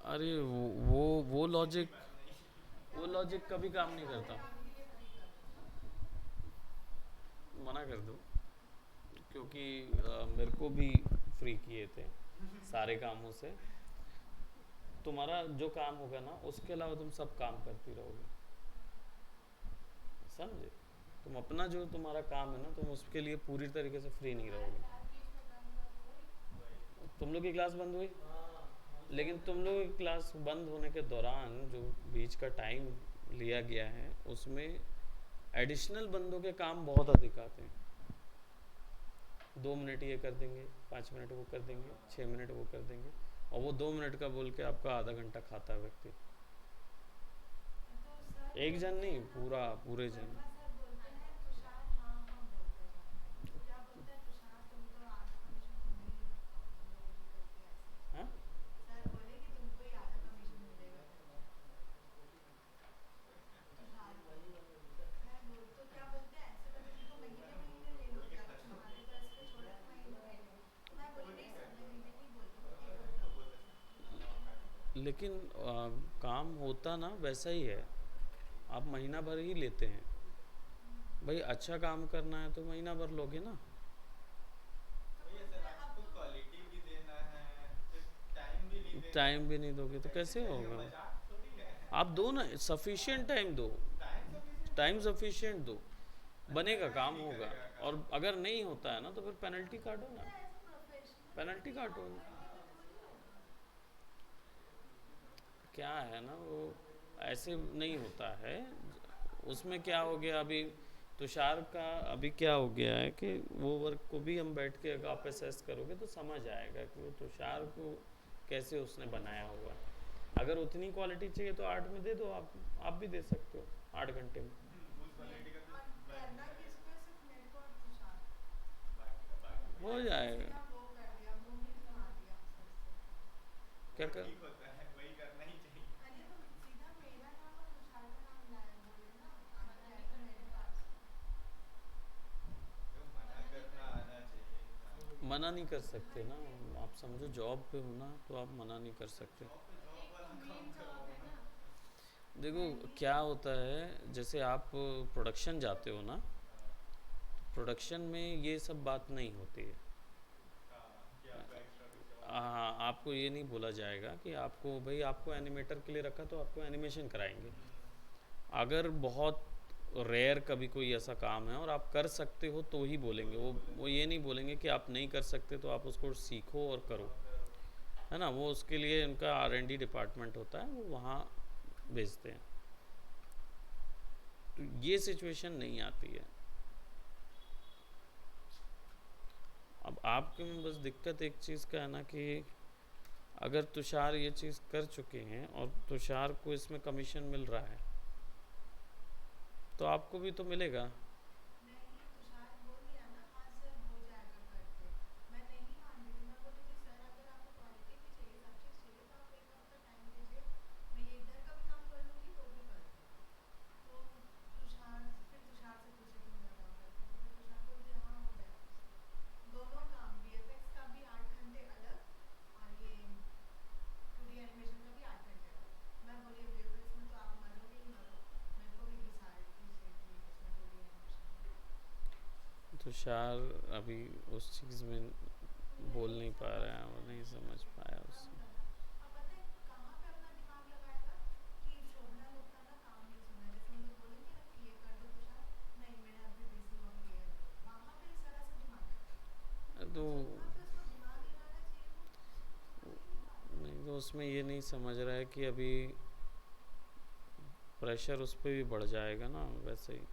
अरे वो लॉजिक, वो लॉजिक कभी काम नहीं करता। मना कर दो, क्योंकि मेरे को भी फ्री किए थे सारे कामों से। तुम्हारा जो काम होगा ना उसके अलावा तुम सब काम करती रहोगे, समझे? तुम अपना जो तुम्हारा काम है ना, तुम उसके लिए पूरी तरीके से फ्री नहीं रहोगे। तुम लोग की क्लास बंद हुई, लेकिन तुम लोग की क्लास बंद होने के दौरान जो बीच का टाइम लिया गया है उसमें एडिशनल बंदों के काम बहुत अधिक आते हैं। 2 मिनट ये कर देंगे, 5 मिनट वो कर देंगे, 6 मिनट वो कर देंगे, और वो 2 मिनट का बोल के आपका आधा घंटा खाता है व्यक्ति। एक जन नहीं, पूरा पूरे जन। हाँ, लेकिन काम होता ना वैसा ही है। आप महीना भर ही लेते हैं भाई, अच्छा काम करना है तो महीना भर लोगे ना। टाइम भी नहीं दोगे तो कैसे होगा? आप दो ना, सफिशिएंट टाइम दो, टाइम सफिशिएंट दो, बनेगा, काम होगा। और अगर नहीं होता है ना तो फिर पेनल्टी काटो ना, पेनल्टी काटो। क्या है ना वो, ऐसे नहीं होता है। उसमें क्या हो गया अभी, तुषार का अभी क्या हो गया है कि वो वर्क को भी हम बैठ के अगर आप असेस करोगे तो समझ आएगा कि वो तुषार को कैसे उसने बनाया होगा। अगर उतनी क्वालिटी चाहिए तो 8 में दे दो, आप भी दे सकते हो 8 घंटे में। हो जाएगा। क्या कर, मना नहीं कर सकते ना। आप समझो जॉब पे हो ना, तो आप मना नहीं कर सकते। देखो क्या होता है, जैसे आप प्रोडक्शन जाते हो ना, प्रोडक्शन में ये सब बात नहीं होती है। हाँ, आपको ये नहीं बोला जाएगा कि आपको भाई आपको एनिमेटर के लिए रखा तो आपको एनिमेशन कराएंगे। अगर बहुत रेयर कभी कोई ऐसा काम है और आप कर सकते हो तो ही बोलेंगे। वो ये नहीं बोलेंगे कि आप नहीं कर सकते तो आप उसको सीखो और करो, है ना। वो उसके लिए उनका R&D डिपार्टमेंट होता है, वो वहाँ भेजते हैं। तो ये सिचुएशन नहीं आती है। अब आपके में बस दिक्कत एक चीज़ का है ना कि अगर तुषार ये चीज़ कर चुके हैं और तुषार को इसमें कमीशन मिल रहा है तो आपको भी तो मिलेगा। तुषार अभी उस चीज़ में बोल नहीं पा रहा है, वो नहीं समझ पाया उसमें। तो नहीं, तो उसमें ये नहीं समझ रहा है कि अभी प्रेशर उस पर भी बढ़ जाएगा ना वैसे ही।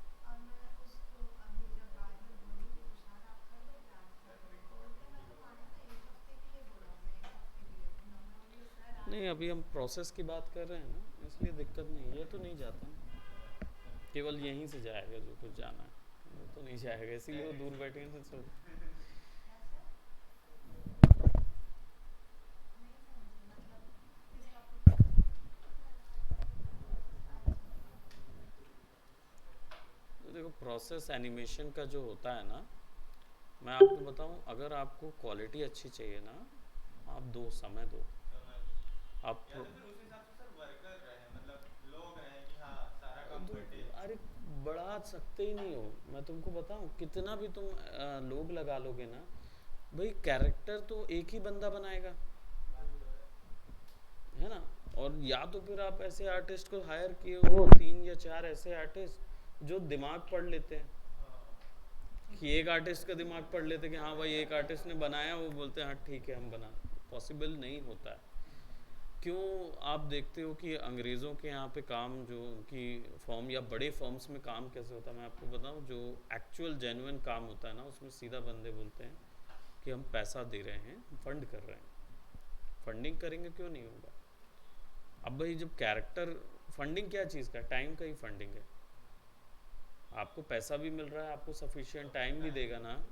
नहीं, अभी हम प्रोसेस की बात कर रहे हैं ना, इसलिए दिक्कत नहीं है। ये तो नहीं जाता ना, केवल यहीं से जाएगा जो कुछ जाना है, वो तो नहीं जाएगा, इसीलिए वो दूर बैठे हैं तो। तो देखो प्रोसेस एनिमेशन का जो होता है ना, मैं आपको बताऊं, अगर आपको क्वालिटी अच्छी चाहिए ना, आप दो समय दो। आप या तो फिर उस हिसाब से सर वर्कर रहे, मतलब लोग रहे कि हाँ सारा काम तो बटे। अरे बढ़ा सकते ही नहीं हो। मैं तुमको बताऊं, कितना भी तुम लोग लगा लोगे ना, भाई कैरेक्टर तो एक ही बंदा बनाएगा, बात तो है। है ना। और या तो फिर आप ऐसे आर्टिस्ट को हायर किए हो, तीन या चार ऐसे आर्टिस्ट जो दिमाग पढ़ लेते हैं, हाँ कि एक आर्टिस्ट का दिमाग पढ़ लेते कि हाँ भाई एक आर्टिस्ट ने बनाया, वो बोलते हैं हाँ ठीक है हम बना। पॉसिबल नहीं होता है। क्यों? आप देखते हो कि अंग्रेज़ों के यहाँ पे काम जो उनकी फॉर्म या बड़े फॉर्म्स में काम कैसे होता है, मैं आपको बताऊं, जो एक्चुअल जेन्युइन काम होता है ना, उसमें सीधा बंदे बोलते हैं कि हम पैसा दे रहे हैं, फंड कर रहे हैं। फंडिंग करेंगे क्यों नहीं होगा? अब भाई जब कैरेक्टर, फंडिंग क्या चीज़ का, टाइम का ही फंडिंग है। आपको पैसा भी मिल रहा है, आपको सफिशिएंट तो टाइम भी टाइम देगा भी ना। चाहिए।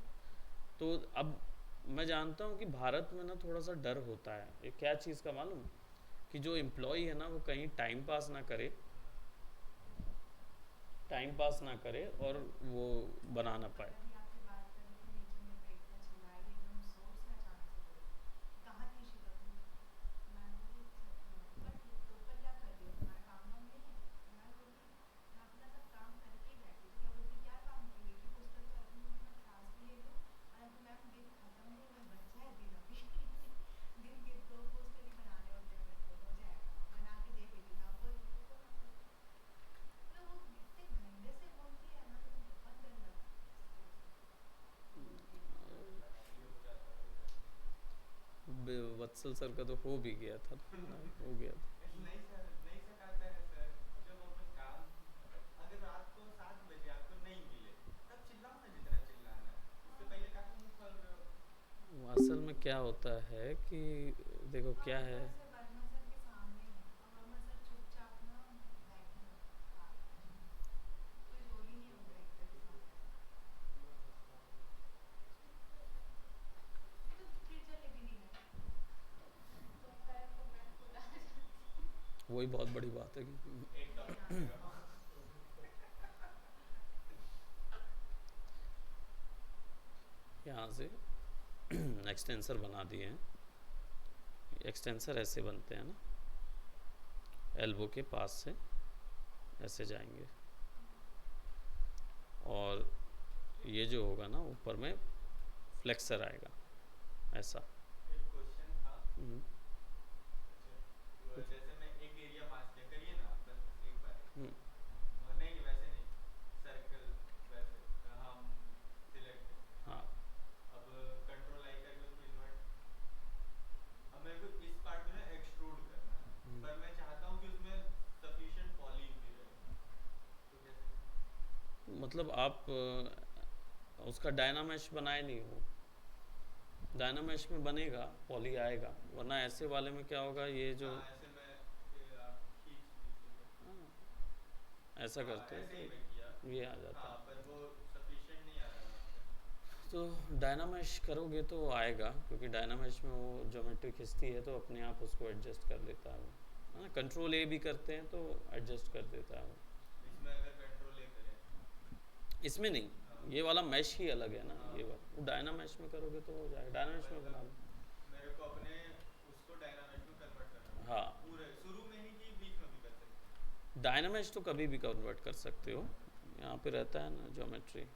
तो अब मैं जानता हूँ कि भारत में ना थोड़ा सा डर होता है, ये क्या चीज़ का मालूम, कि जो एम्प्लॉय है ना वो कहीं टाइम पास ना करे, टाइम पास ना करे और वो बना ना पाए। अभी आपसे बात कर रहे थे, नीचे मेरे को एकदम चिल्लाई एकदम जोर से, अचानक से बोली कि कहाँ थी शिवा तुम। मैं बोली ऊपर थी। तो ऊपर क्या कर रही हो, तुम्हारा काम वाम नहीं है? तो मैं बोली मैं अपना सब काम करके ही बैठी थी। क्या बोलती क्या काम की हुई थी? पोस्टर तो अभी बोली मैं क्लास भी ले लूँ और अभी मैम दिन खत्म नहीं हुए, बच्चा है दिन अभी दिन के 2 पोस्टर ही बनाने होते हैं, मेरे को हो जाएगा, बना के दे देगी। मैं बोल देखो मैं बोल, मतलब वो इतने गंदे से बोलती है ना, मुझे बहुत गंदा लगता है उसके वजह से बोलती है। लड़ाई हो जाता है उधर। वत्सल सर का तो हो भी गया था ना, हो गया था। नहीं सर, नहीं सकाता है सर। जब अपन काम, अगर रात को 7 बजे आपको नहीं मिले तब चिल्लाओ ना जितना चिल्लाना है, उससे हाँ, पहले काहे मुंह खोल रहे हो? असल में क्या होता है कि देखो और क्या है। ऊपर से वर्मा सर के सामने ही है, और वर्मा सर चुपचाप ना बैठे हैं बात कर रहे हैं, कोई रोल ही नहीं है उनका एकता के सामने। ये तो फिर जलेबी नहीं है, तो कल को मैं खुद आ जाती। वही बहुत बड़ी बात है कि एक नहीं टॉपिक आ पे सकती। रहो। यहाँ से एक्सटेंसर बना दिए हैं। एक्सटेंसर ऐसे बनते हैं ना, एल्बो के पास से ऐसे जाएंगे, और ये जो होगा ना ऊपर में फ्लेक्सर आएगा ऐसा। एक क्वेश्चन था। हम्म, अच्छा, कुछ जैसे मैं एक एरिया मास्क किया, करिए ना आप, बस बस एक बार एक हम्म, बार। नहीं नहीं वैसे नहीं, सर्कल वैसे। हम सिलेक्ट, हाँ। हाँ। अब कंट्रोल आई करके उसको इन्वर्ट, अब मेरे को इस पार्ट में ना एक्सट्रूड करना है, पर मैं चाहता हूँ कि उसमें सफिशिएंट पॉलीन भी रहे, तो कैसे करूँ? मतलब आप उसका डायनामेश बनाए नहीं हो, डायनामेश में बनेगा पॉली आएगा, वरना ऐसे वाले में क्या होगा, ये जो हाँ ऐसे मैं आप खींच दीजिएगा। हाँ, ऐसा हाँ करते हैं ऐसे ही मैं किया। तो ये आ जाता हाँ है। पर वो सफिशिएंट नहीं आ रहा वहाँ पे। तो डायनामेश करोगे तो आएगा, क्योंकि डायनामेश में वो ज्योमेट्री खिंचती है तो अपने आप उसको एडजस्ट कर लेता है वो, है ना। कंट्रोल ए भी करते हैं तो एडजस्ट कर देता है वो। इसमें अगर कंट्रोल ए करें। इसमें नहीं, हाँ ये वाला मैश ही अलग है ना, हाँ। ये वाला वो डायनामेश में करोगे तो हो जाएगा, डायनामेश में बना मतलब लो। मेरे को अपने उसको डायनामेश में कन्वर्ट करना पड़ेगा हाँ, पूरे शुरू में ही, कि बीच में भी कर सकते हैं? डायनामेश तो कभी भी कन्वर्ट कर सकते हो, यहाँ पे रहता है ना ज्योमेट्री।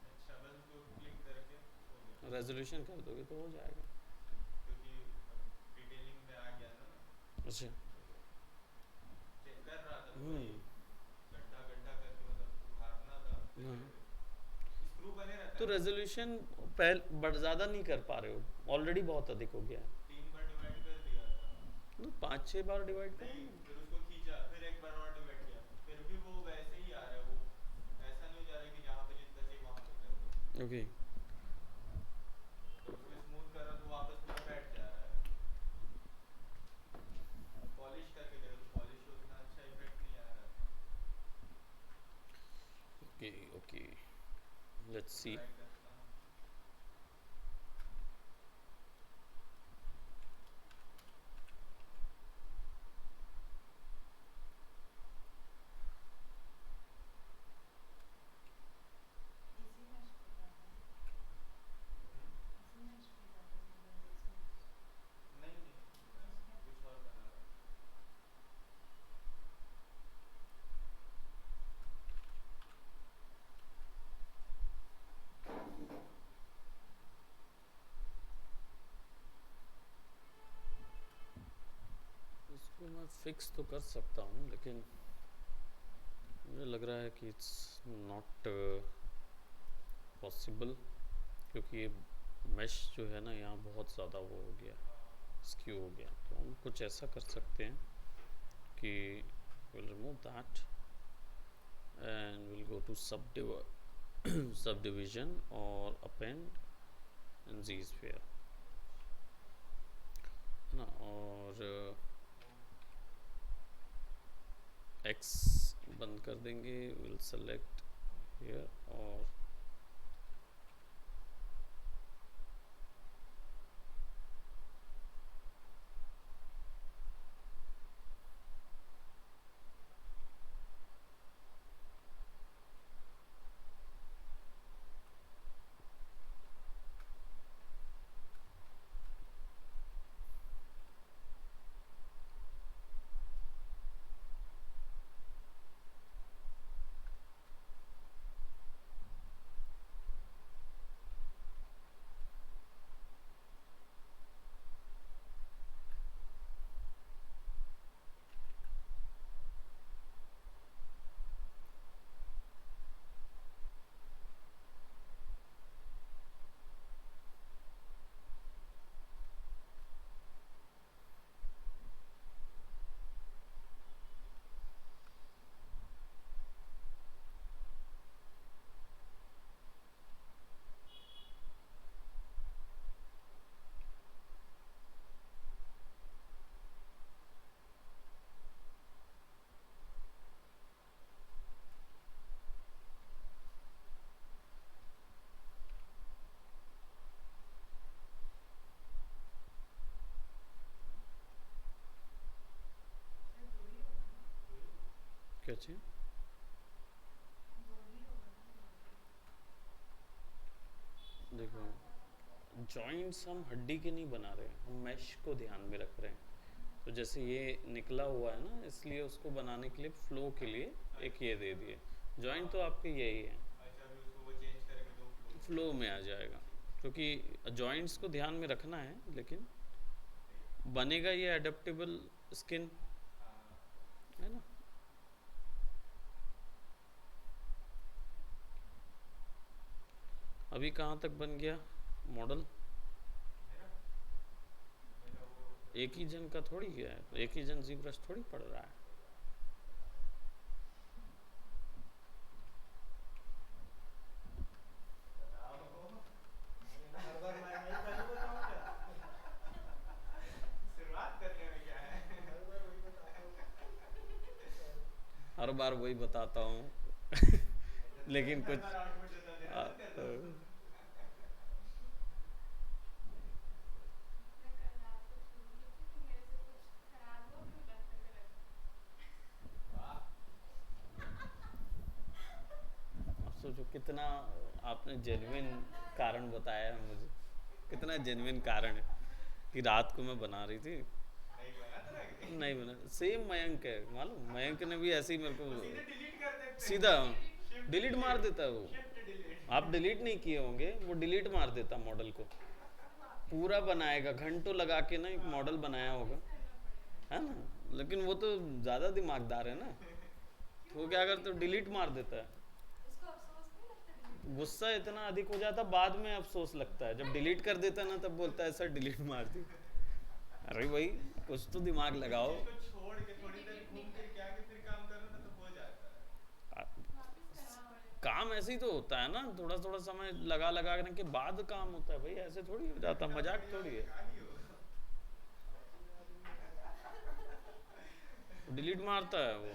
अच्छा बस उसको क्लिक करके हो गया। रेजोल्यूशन कर दोगे तो हो जाएगा। क्योंकि अब डिटेलिंग में आ गया ना मैं, अच्छा। तो चेक कर रहा था तो वही हम्म। गड्ढा गड्ढा करके मतलब उभारना था, हाँ, जैसे स्क्रू बने रहता तो है ना। रेजोल्यूशन पहले ज़्यादा नहीं कर पा रहे हो, ऑलरेडी बहुत अधिक हो गया है। 3 बार डिवाइड कर दिया था। तो 5-6 बार डिवाइड करो नहीं ना। फिर उसको खींचा, फिर एक बार और डिवाइड किया, फिर भी वो वैसे ही आ रहा है, वो ऐसा नहीं हो जा रहा है कि जहाँ पे जितना चाहिए वहाँ पे कर दो। ओके। मतलब उसमें स्मूथ कर रहा तो वापस पूरा बैठ जा रहा है। पॉलिश करके देखो तो पॉलिश उतना अच्छा इफेक्ट नहीं आ रहा था। ओके ओके, लेट्स तो सी। ट्राई करता हूँ। इसी मैश पे करना है, हम्म? इसी मैश फिक्स तो कर सकता हूँ, लेकिन मुझे लग रहा है कि इट्स नॉट पॉसिबल, क्योंकि ये मैश जो है ना यहाँ बहुत ज़्यादा वो हो गया, स्क्यू हो गया। तो हम कुछ ऐसा कर सकते हैं कि will remove that and will go to subdivision और अपेंड एंड जी स्फीयर ना, और एक्स बंद कर देंगे, विल सेलेक्ट हियर और सर दो ही होगा ना, क्या चाहिए? दो ही होगा ना। देखो, जॉइंट्स हम हड्डी के नहीं बना रहे हैं, हम मैश को ध्यान में रख रहे हैं। तो जैसे ये निकला हुआ है ना, इसलिए उसको बनाने के लिए फ्लो के लिए एक ये दे दिए। जॉइंट तो आपके यही है, अच्छा, अभी उसको वो चेंज करेंगे तो फ्लो में आ जाएगा, क्योंकि जॉइंट्स को ध्यान में रखना है, लेकिन बनेगा ये एडेप्टेबल स्किन, हाँ, है ना। अभी कहाँ तक बन गया मॉडल? मेरा मेरा वो एक ही जन का थोड़ी है, एक ही जन जी ब्रश थोड़ी पड़ रहा है। हर बार मैं पहले बताऊं क्या? शुरुआत करने में क्या है? हर बार वही बताता हूँ। हर बार वही बताता हूँ लेकिन हर कुछ बार आउटपुट देना आ, बंद कर दो। मैं कल रात को छूट ली थी तो मेरे से कुछ खराब हुआ, फिर बंद करके रख दी। वाह, अब सोचो कितना आपने जेन्युइन कारण बताया है मुझे, कितना जेन्युइन कारण है कि रात को मैं बना रही थी, नहीं बना तो रख दे। नहीं बना। सेम मयंक है, मालूम, मयंक ने भी ऐसे ही मेरे वो सीधे को डिलीट कर देते हैं। सीधा Shift डिलीट मार देता है वो। Shift delete. आप डिलीट नहीं किए होंगे, वो डिलीट मार देता मॉडल को, पूरा बनाएगा, घंटों लगा के ना एक मॉडल बनाया होगा, करना पड़ेगा। है ना। लेकिन वो तो ज़्यादा दिमागदार है ना, तो वो क्या करता है, डिलीट मार देता है। उसको अफसोस नहीं लगता डिलीट? गुस्सा इतना अधिक हो जाता, बाद में अफसोस लगता है, जब डिलीट कर देता है ना तब बोलता है सर डिलीट मार दी। अरे भाई कुछ तो दिमाग लगाओ। चीज को छोड़ के थोड़ी देर घूम फिर के आके फिर काम करो ना तो हो जाता है। वापस करना पड़ेगा। काम ऐसे ही तो होता है ना, थोड़ा थोड़ा समय लगा लगा के बाद काम होता है भाई, ऐसे थोड़ी हो जाता, मजाक थोड़ी है। क्या ही हो। डिलीट मारता है वो, वो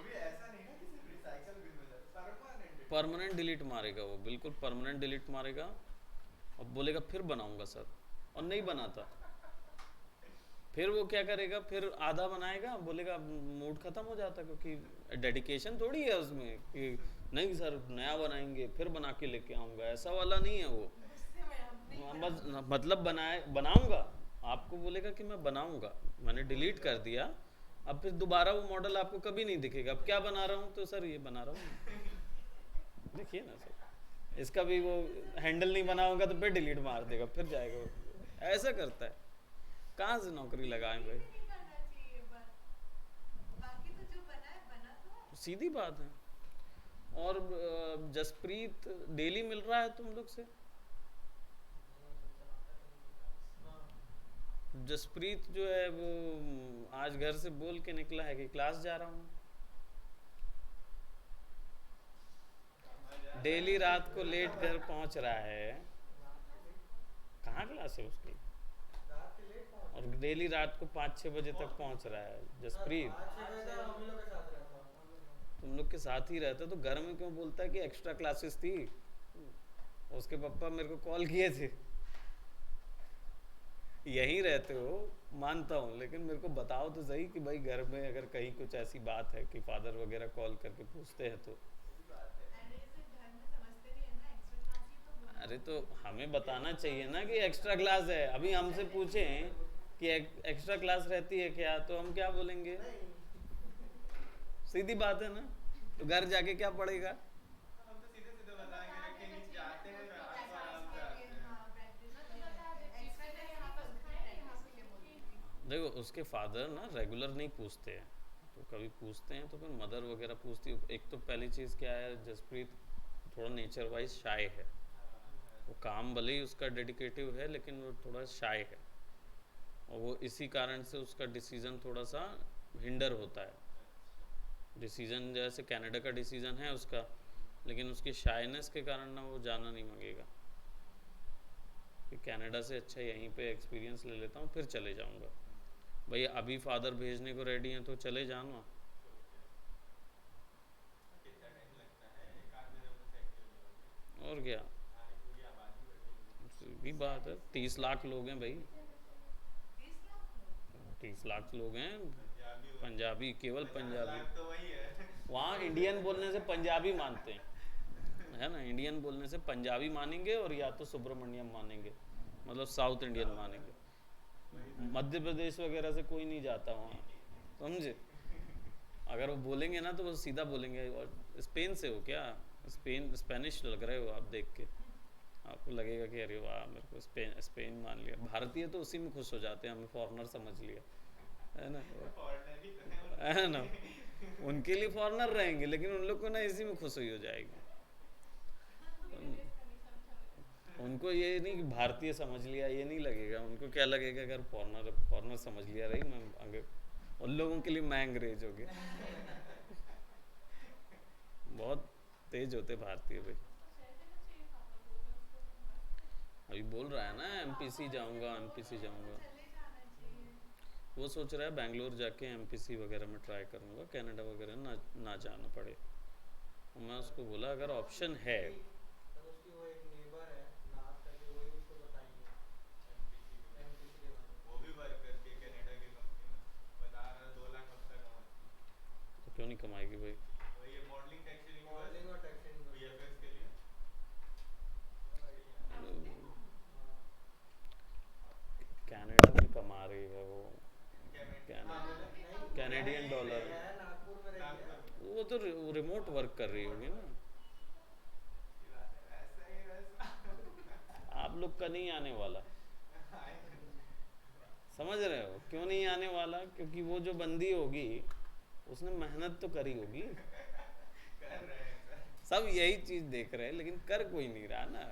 भी ऐसा नहीं ना कि सिर्फ रिसाइकल बिन हो जाता, परमानेंट। परमानेंट डिलीट मारेगा वो, बिल्कुल परमानेंट डिलीट मारेगा और बोलेगा फिर बनाऊंगा सर, और नहीं बनाता। फिर वो क्या करेगा, फिर आधा बनाएगा, बोलेगा मूड खत्म हो जाता, क्योंकि डेडिकेशन थोड़ी है उसमें कि नहीं सर नया बनाएंगे फिर बना के लेके आऊँगा, ऐसा वाला नहीं है वो। गुस्से में अब नहीं बस मतलब बनाऊंगा, आपको बोलेगा कि मैं बनाऊंगा, मैंने डिलीट कर दिया, अब फिर दोबारा वो मॉडल आपको कभी नहीं दिखेगा। अब क्या बना रहा हूँ, तो सर ये बना रहा हूँ देखिए ना सर, इसका भी वो हैंडल नहीं बना होगा तो फिर डिलीट मार देगा, फिर जाएगा वो। ऐसा करता है, कहाँ से नौकरी लगाएं भाई। नहीं करना चाहिए, बस सीधी बात है। और जसप्रीत डेली मिल रहा है तुम लोग से? जसप्रीत जो है वो आज घर से बोल के निकला है कि क्लास जा रहा हूँ। डेली रात को लेट घर पहुंच रहा है। कहाँ क्लास है उसकी? और डेली रात को 5-6 बजे तक पहुंच रहा है जसप्रीत। तुम लोग के साथ ही रहता तो घर में क्यों बोलता है कि एक्स्ट्रा क्लासेस थी? उसके पापा मेरे को कॉल किए थे। यहीं रहते हो मानता हूँ, लेकिन मेरे को बताओ तो सही कि भाई घर में अगर कहीं कुछ ऐसी बात है कि फादर वगैरह कॉल करके पूछते हैं तो। अरे तो हमें बताना चाहिए ना कि एक्स्ट्रा क्लास है। अभी हमसे पूछें कि एक्स्ट्रा क्लास रहती है क्या, तो हम क्या बोलेंगे? सीधी बात है ना। तो घर जाके क्या पड़ेगा? हम तो सीधे सीधे बताएंगे ना कि नहीं जाते हैं रात को आराम से आते हैं। देखो उसके फादर ना रेगुलर नहीं पूछते हैं, तो कभी पूछते हैं तो फिर मदर वगैरह पूछती है। एक तो पहली चीज़ क्या है, जसप्रीत थोड़ा नेचर वाइज शाय है। वो काम भले ही उसका डेडिकेटिव है लेकिन वो थोड़ा शाय है, और वो इसी कारण से उसका डिसीज़न थोड़ा सा हिंडर होता है। डिसीज़न जैसे कनाडा का डिसीज़न है उसका, लेकिन उसकी शायनेस के कारण ना वो जाना नहीं मांगेगा कि कनाडा से अच्छा यहीं पे एक्सपीरियंस ले लेता हूँ फिर चले जाऊँगा। भाई अभी फादर भेजने को रेडी हैं तो चले जाना। कितना टाइम लगता है? एक आध महीने में सेट हो जाओगे। और क्या, सारी पूरी आबादी बढ़ेगी। सीधी बात है। 30 लाख लोग हैं भाई, 30 लाख लोग हैं पंजाबी पंजाबी, केवल 50 पंजाबी। लाख तो वही है। वहाँ इंडियन बोलने से पंजाबी मानते हैं, है ना। इंडियन बोलने से पंजाबी मानेंगे और या तो सुब्रमण्यम मानेंगे, मतलब साउथ इंडियन मानेंगे। मध्य प्रदेश वगैरह से कोई नहीं जाता वहाँ, समझे। अगर वो बोलेंगे ना तो वो सीधा बोलेंगे। और स्पेन से हो क्या? स्पेनिश लग रहे हो आप देख के। आपको लगेगा कि अरे वाह मेरे को स्पेन मान लिया। भारतीय तो उसी में खुश हो जाते हैं, हमें फॉरेनर समझ लिया, है ना। फॉरेनर ही तो है है ना, उनके लिए फॉरेनर रहेंगे लेकिन उन लोग को ना इसी में खुशी हो जाएगी। उनको ये नहीं कि भारतीय समझ लिया, ये नहीं लगेगा। उनको क्या लगेगा, अगर फॉरेनर समझ लिया रही मैं आगे, उन लोगों के लिए मैं अंग्रेज हो गया। बहुत तेज होते भारतीय भाई। अभी बोल रहा है ना एमपीसी जाऊंगा, एमपीसी जाऊंगा। वो सोच रहा है बैंगलोर जाके एमपीसी वगैरह में ट्राई करूंगा, कनाडा वगैरह ना जाना पड़े। और मैं उसको बोला अगर ऑप्शन है उसकी वो एक नेबर है नाज करके, वही उसको बताएंगे एमपीसी के बारे में। वो भी वर्क करके कनाडा की कंपनी में बता रहा है 2 लाख हफ्ता कमाती। तो क्यों नहीं कमाएगी भाई। वही ये मॉडलिंग टेक्सचरिंग मॉडलिंग और टेक्सचरिंग वीएफएक्स के लिए कनाडा में कमा रही है वो, कैनेडियन डॉलर। है नागपुर में रहती है। वो तो रिमोट वर्क कर रही होगी ना। ऐसा ही वैसा आप लोग का नहीं आने वाला, समझ रहे हो क्यों नहीं आने वाला? क्योंकि वो जो बंदी होगी उसने मेहनत तो करी होगी। कर रहे हैं सर। सब यही चीज देख रहे हैं लेकिन कर कोई नहीं रहा ना।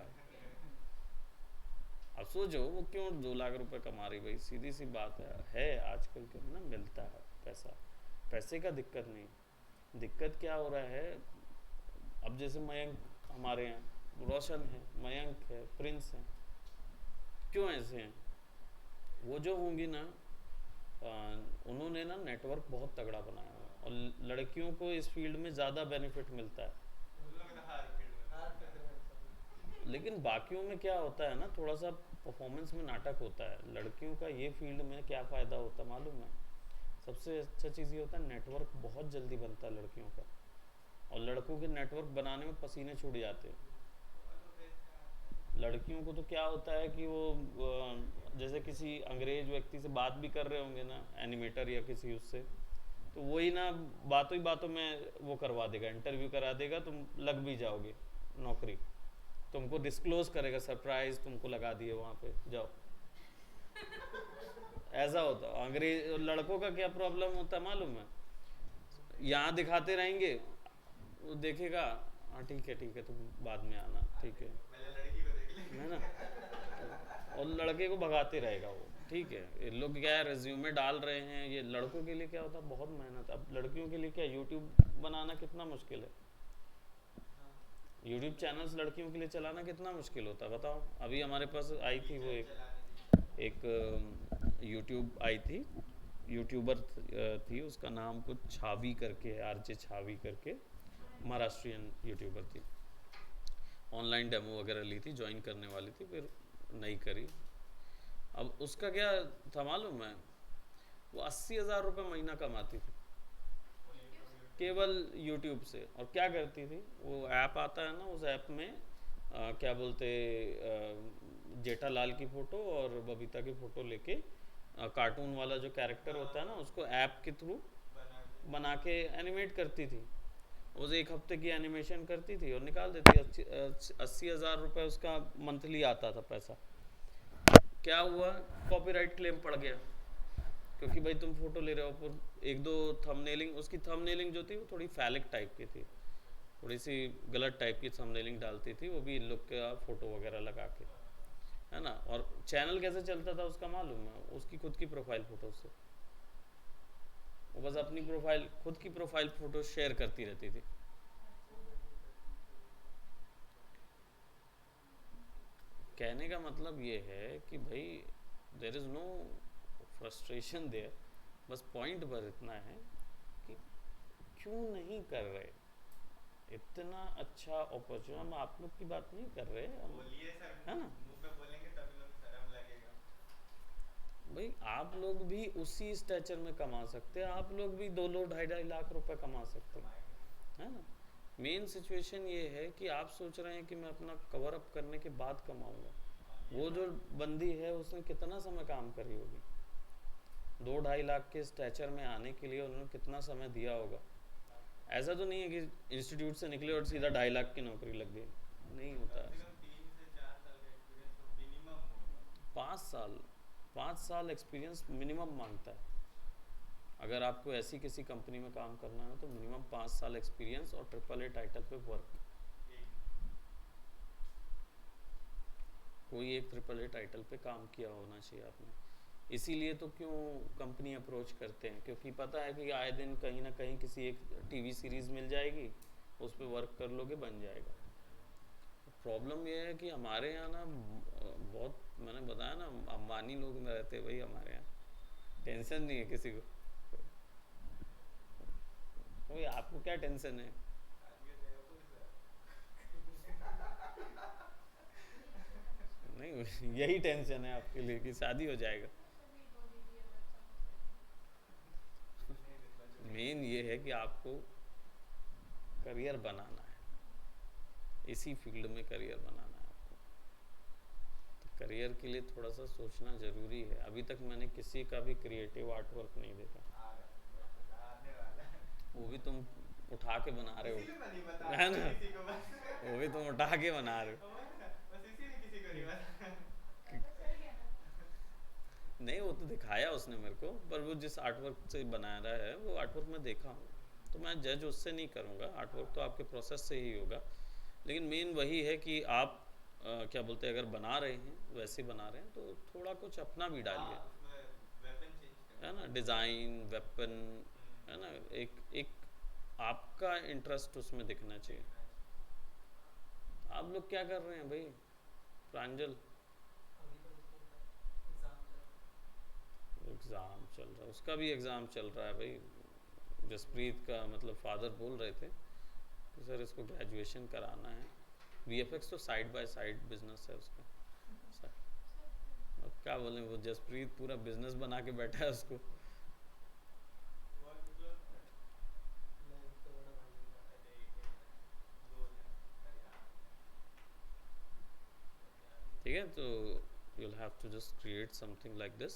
अब सोचो वो क्यों 2 लाख रुपए कमा रही भाई। सीधी सी बात है आजकल के ना मिलता है पैसा, पैसे का दिक्कत नहीं। दिक्कत क्या हो रहा है, अब जैसे मयंक हमारे यहाँ, रोशन है, मयंक है, प्रिंस है, क्यों ऐसे हैं? वो जो होंगी ना उन्होंने ना नेटवर्क बहुत तगड़ा बनाया है, और लड़कियों को इस फील्ड में ज़्यादा बेनिफिट मिलता है। लेकिन बाकियों में क्या होता है ना, थोड़ा सा परफॉर्मेंस में नाटक होता है। लड़कियों का ये फील्ड में क्या फ़ायदा होता है मालूम है? सबसे अच्छा चीज़ ये होता है नेटवर्क बहुत जल्दी बनता है लड़कियों का, और लड़कों के नेटवर्क बनाने में पसीने छूट जाते हैं। लड़कियों को तो क्या होता है कि वो जैसे किसी अंग्रेज व्यक्ति से बात भी कर रहे होंगे ना, एनिमेटर या किसी उससे, तो वही ना बातों ही बातों में वो करवा देगा, इंटरव्यू करा देगा, तुम लग भी जाओगे नौकरी। तुमको डिस्क्लोज करेगा, सरप्राइज तुमको लगा दिए वहाँ पे, जाओ। ऐसा होता है। अंग्रेज लड़कों का क्या प्रॉब्लम होता है मालूम है? यहाँ दिखाते रहेंगे, वो देखेगा हाँ ठीक है तुम बाद में आना, ठीक है पहले लड़की को देख ले। है ना, और लड़के को भगाते रहेगा वो, ठीक है। ये लोग क्या है रिज्यूमे डाल रहे हैं, ये लड़कों के लिए क्या होता है बहुत मेहनत। अब लड़कियों के लिए क्या, यूट्यूब बनाना कितना मुश्किल है, यूट्यूब चैनल्स लड़कियों के लिए चलाना कितना मुश्किल होता है बताओ। अभी हमारे पास आई थी वो एक यूट्यूब आई थी, यूट्यूबर थी, उसका नाम कुछ छावी करके है, आरजे छावी करके, महाराष्ट्रियन यूट्यूबर थी। ऑनलाइन डेमो वगैरह ली थी, ज्वाइन करने वाली थी, फिर नहीं करी। अब उसका क्या था मालूम है, वो 80,000 रुपये महीना कमाती थी केवल यूट्यूब से। और क्या करती थी, वो ऐप आता है ना, उस ऐप में क्या बोलते जेठालाल की फ़ोटो और बबीता की फ़ोटो लेके कार्टून वाला जो कैरेक्टर होता है ना, उसको ऐप के थ्रू बना के एनिमेट करती थी। उस एक हफ्ते की एनिमेशन करती थी और निकाल देती। 80,000 रुपये उसका मंथली आता था पैसा। क्या हुआ, कॉपीराइट क्लेम पड़ गया, क्योंकि भाई तुम फोटो ले रहे हो। फिर एक दो थंबनेलिंग, उसकी थंबनेलिंग जो थी वो थोड़ी फैलिक टाइप की थी, थोड़ी सी गलत टाइप की थंबनेलिंग डालती थी, वो भी इन लोग का फ़ोटो वगैरह लगा के, है ना। और चैनल कैसे चलता था उसका मालूम है, उसकी खुद की प्रोफाइल फ़ोटो से, वो बस अपनी प्रोफाइल, खुद की प्रोफाइल फ़ोटो शेयर करती रहती थी। कहने का मतलब ये है कि भाई there is no frustration there, बस पॉइंट पर इतना है कि क्यों नहीं कर रहे। इतना अच्छा अपॉर्चुनिटी, हम आप लोग की बात नहीं कर रहे हम, बोलिए सर, है ना मुंह पे बोलेंगे तभी लोग शर्म लगेगा। भाई। आप लोग भी उसी स्ट्रेचर में कमा सकते हैं, आप लोग भी 2-2 ढाई लाख रुपए कमा सकते हैं, है ना। मेन सिचुएशन ये है कि आप सोच रहे हैं कि मैं अपना कवर अप करने के बाद कमाऊंगा। वो जो बंदी है उसने कितना समय काम करी होगी, 2-2.5 लाख के स्ट्रेचर में आने के लिए उन्होंने कितना समय दिया होगा। ऐसा तो नहीं है कि इंस्टीट्यूट से निकले और सीधा 2.5 लाख की नौकरी लग गई, नहीं होता कम से है। कम 3 से 4 साल का एक्सपीरियंस तो मिनिमम होगा। 5 साल, 5 साल एक्सपीरियंस मिनिमम मांगता है। अगर आपको ऐसी किसी कंपनी में काम करना है तो मिनिमम 5 साल एक्सपीरियंस और AAA टाइटल पे वर्क। कोई एक AAA टाइटल पे काम किया होना चाहिए आपने। इसीलिए तो क्यों कंपनी अप्रोच करते हैं, क्योंकि पता है कि आए दिन कहीं ना कहीं किसी एक टीवी सीरीज़ मिल जाएगी, उस पर वर्क कर लोगे, बन जाएगा। प्रॉब्लम ये है कि हमारे यहाँ ना बहुत, मैंने बताया ना, अंबानी लोग में रहते भाई हमारे यहाँ, टेंशन नहीं है किसी को। भाई आपको क्या टेंशन है, नहीं यही टेंशन है आपके लिए कि शादी हो जाएगा। मेन ये है कि आपको करियर बनाना है, इसी फील्ड में करियर बनाना है आपको। तो करियर के लिए थोड़ा सा सोचना ज़रूरी है। अभी तक मैंने किसी का भी क्रिएटिव आर्ट वर्क नहीं देखा, वो भी तुम उठा के बना रहे हो, है ना, वो भी तुम उठा के बना रहे हो। नहीं वो तो दिखाया उसने मेरे को, पर वो जिस आर्टवर्क से बना रहा है वो आर्टवर्क मैं देखा हूँ, तो मैं जज उससे नहीं करूँगा। आर्टवर्क तो आपके प्रोसेस से ही होगा, लेकिन मेन वही है कि आप क्या बोलते हैं, अगर बना रहे हैं वैसे बना रहे हैं तो थोड़ा कुछ अपना भी डालिए, है ना, डिज़ाइन, वेपन, है ना, एक एक आपका इंटरेस्ट उसमें दिखना चाहिए। आप लोग क्या कर रहे हैं भाई, प्रांजल? अभी तो उसको एग्जाम चल रहा है। एग्ज़ाम चल रहा है, उसका भी एग्ज़ाम चल रहा है भाई। जसप्रीत का मतलब फादर बोल रहे थे कि सर इसको ग्रेजुएशन कराना है। VFX तो साइड बाय साइड बिजनेस है उसका। अब क्या बोलें, वो जसप्रीत पूरा बिजनेस बना के बैठा है उसको। मैं उसका बड़ा भाई हूँ। ठीक है, तो you'll have to just create something like this,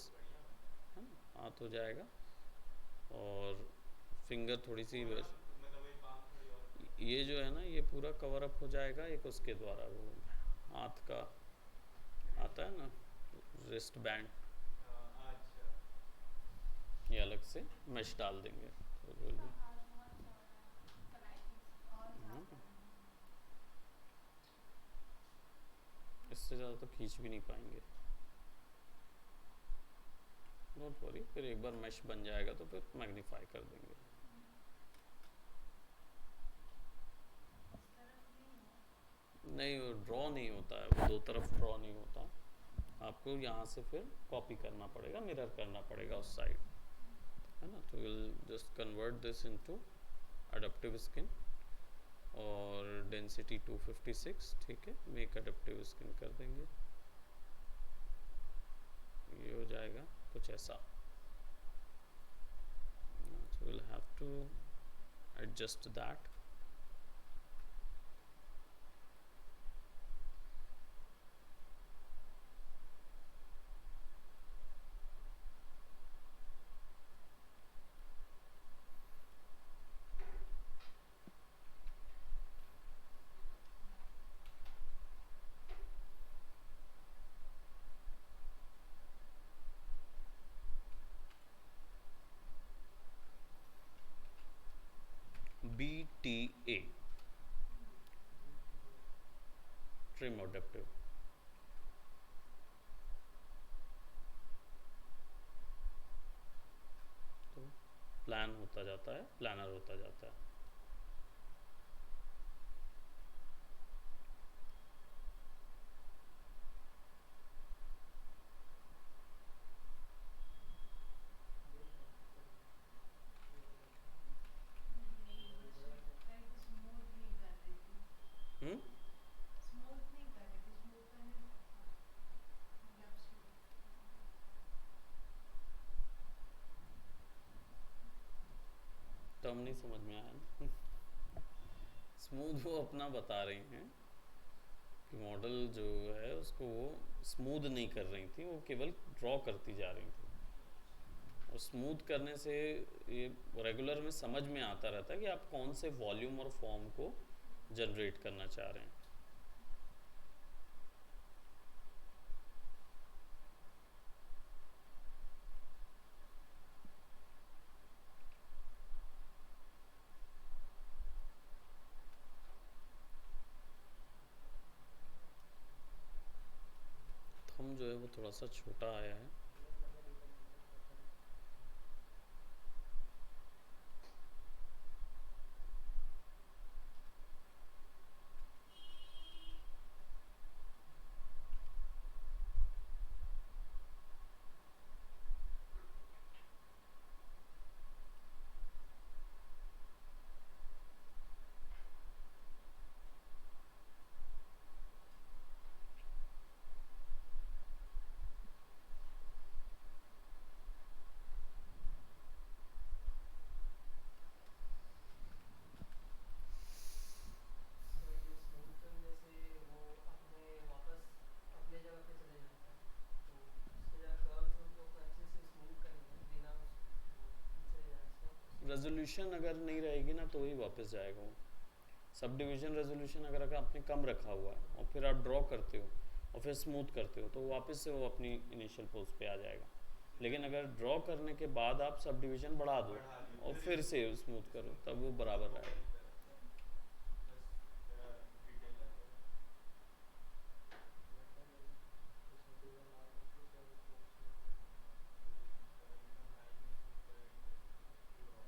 है ना, हाथ हो जाएगा। और फिंगर थोड़ी सी ये जो है ना, ये पूरा कवर अप हो जाएगा एक उसके द्वारा, वो हाथ का आता है ना रिस्ट बैंड, ये अलग से मैश डाल देंगे तो will be इससे ज़्यादा तो खींच भी नहीं पाएंगे। डोंट वरी, फिर एक बार मैश बन जाएगा तो फिर मैग्नीफाई कर देंगे। इस तरफ नहीं हुआ। नहीं, वो ड्रॉ नहीं होता है, वो दो तरफ ड्रॉ नहीं होता। आपको यहाँ से फिर कॉपी करना पड़ेगा, मिरर करना पड़ेगा उस साइड, है ना। तो will just convert this into adaptive skin और डेंसिटी 256, ठीक है। मेक अडप्टिव स्किन कर देंगे, ये हो जाएगा कुछ ऐसा। So we'll have to adjust that. BTA, trim adaptive। तो प्लान होता जाता है, प्लानर होता जाता है। स्मूथ नहीं कर रही थी, हम्म स्मूथ नहीं कर रही थी, स्मूथ करने मतलब टर्म नहीं समझ में आया ना। स्मूथ वो अपना बता रही हैं कि मॉडल जो है उसको वो स्मूथ नहीं कर रही थी, वो केवल ड्रॉ करती जा रही थी। और स्मूथ करने से ये रेगुलर में समझ में आता रहता है कि आप कौन से वॉल्यूम और फॉर्म को जनरेट करना चाह रहे हैं। थंब जो है वो थोड़ा सा छोटा आया है। तो ये स्मूथ करने से वो अपने वापस अपने जगह पे चले जाता है, तो उसके जगह कर्व्स उनको अच्छे से स्मूथ करेंगे बिना वो पीछे जाने से। रेजोल्यूशन अगर नहीं रहेगी ना तो ही वापस जाएगा वो। सब डिवीज़न रेजोल्यूशन अगर आपने कम रखा हुआ है और फिर आप ड्रॉ करते हो और फिर स्मूथ करते हो तो वापस से वो अपनी इनिशियल पोज पे आ जाएगा। लेकिन अगर ड्रॉ करने के बाद आप सब डिवीज़न बढ़ा दो और फिर से स्मूथ करो तब वो बराबर रहेगा। बस जरा डिटेल आ जाए। उसमें पूरा लाल होके फिर उसको स्मूथ अगर एकदम लाइन में स्मूथ करेंगे तो ड्रॉ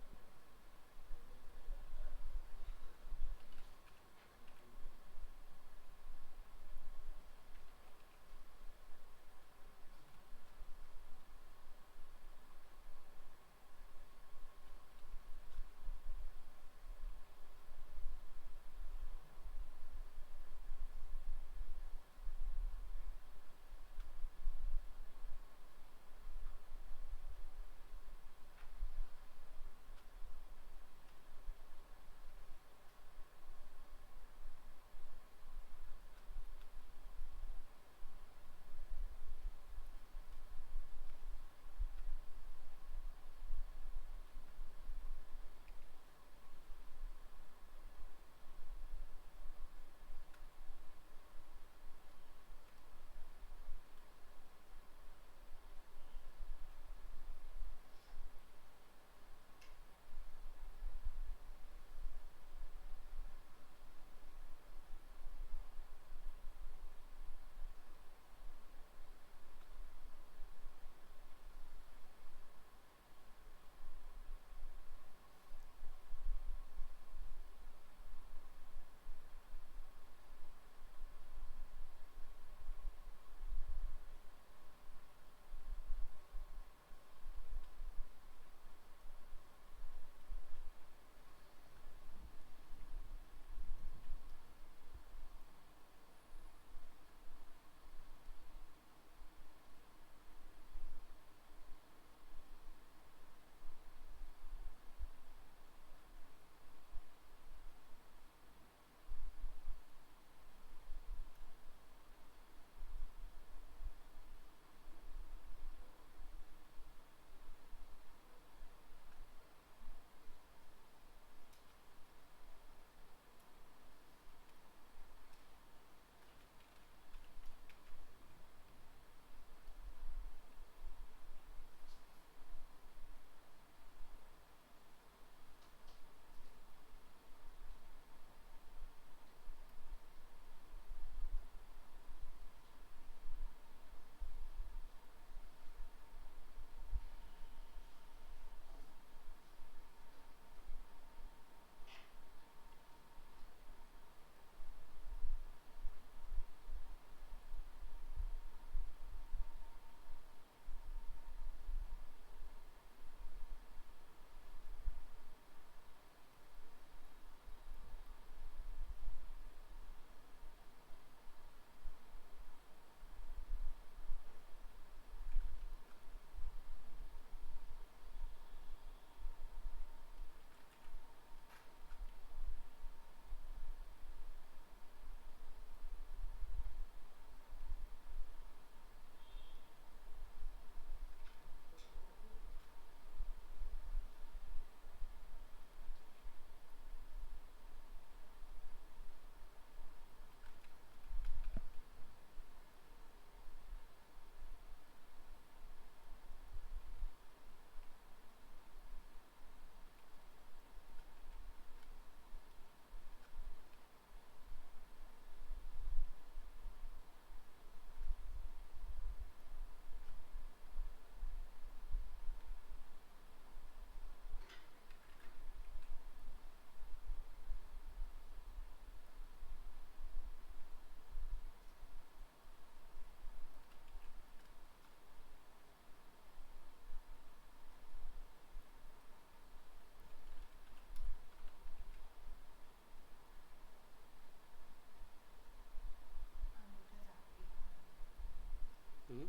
हम्म?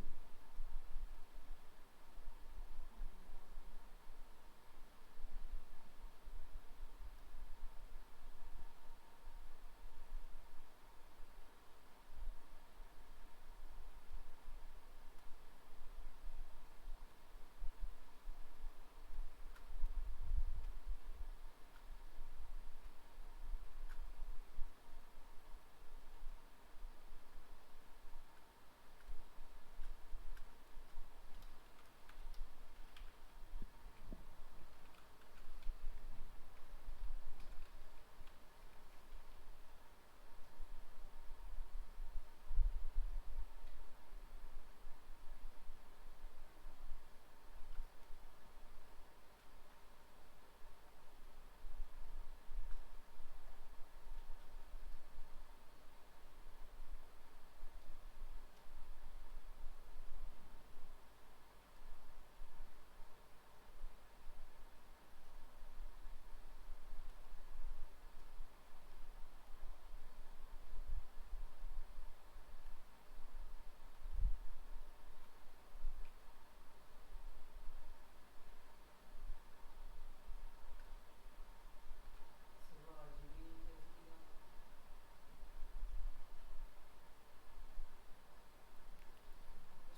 सर वो RGB कैसे की बात करते हैं?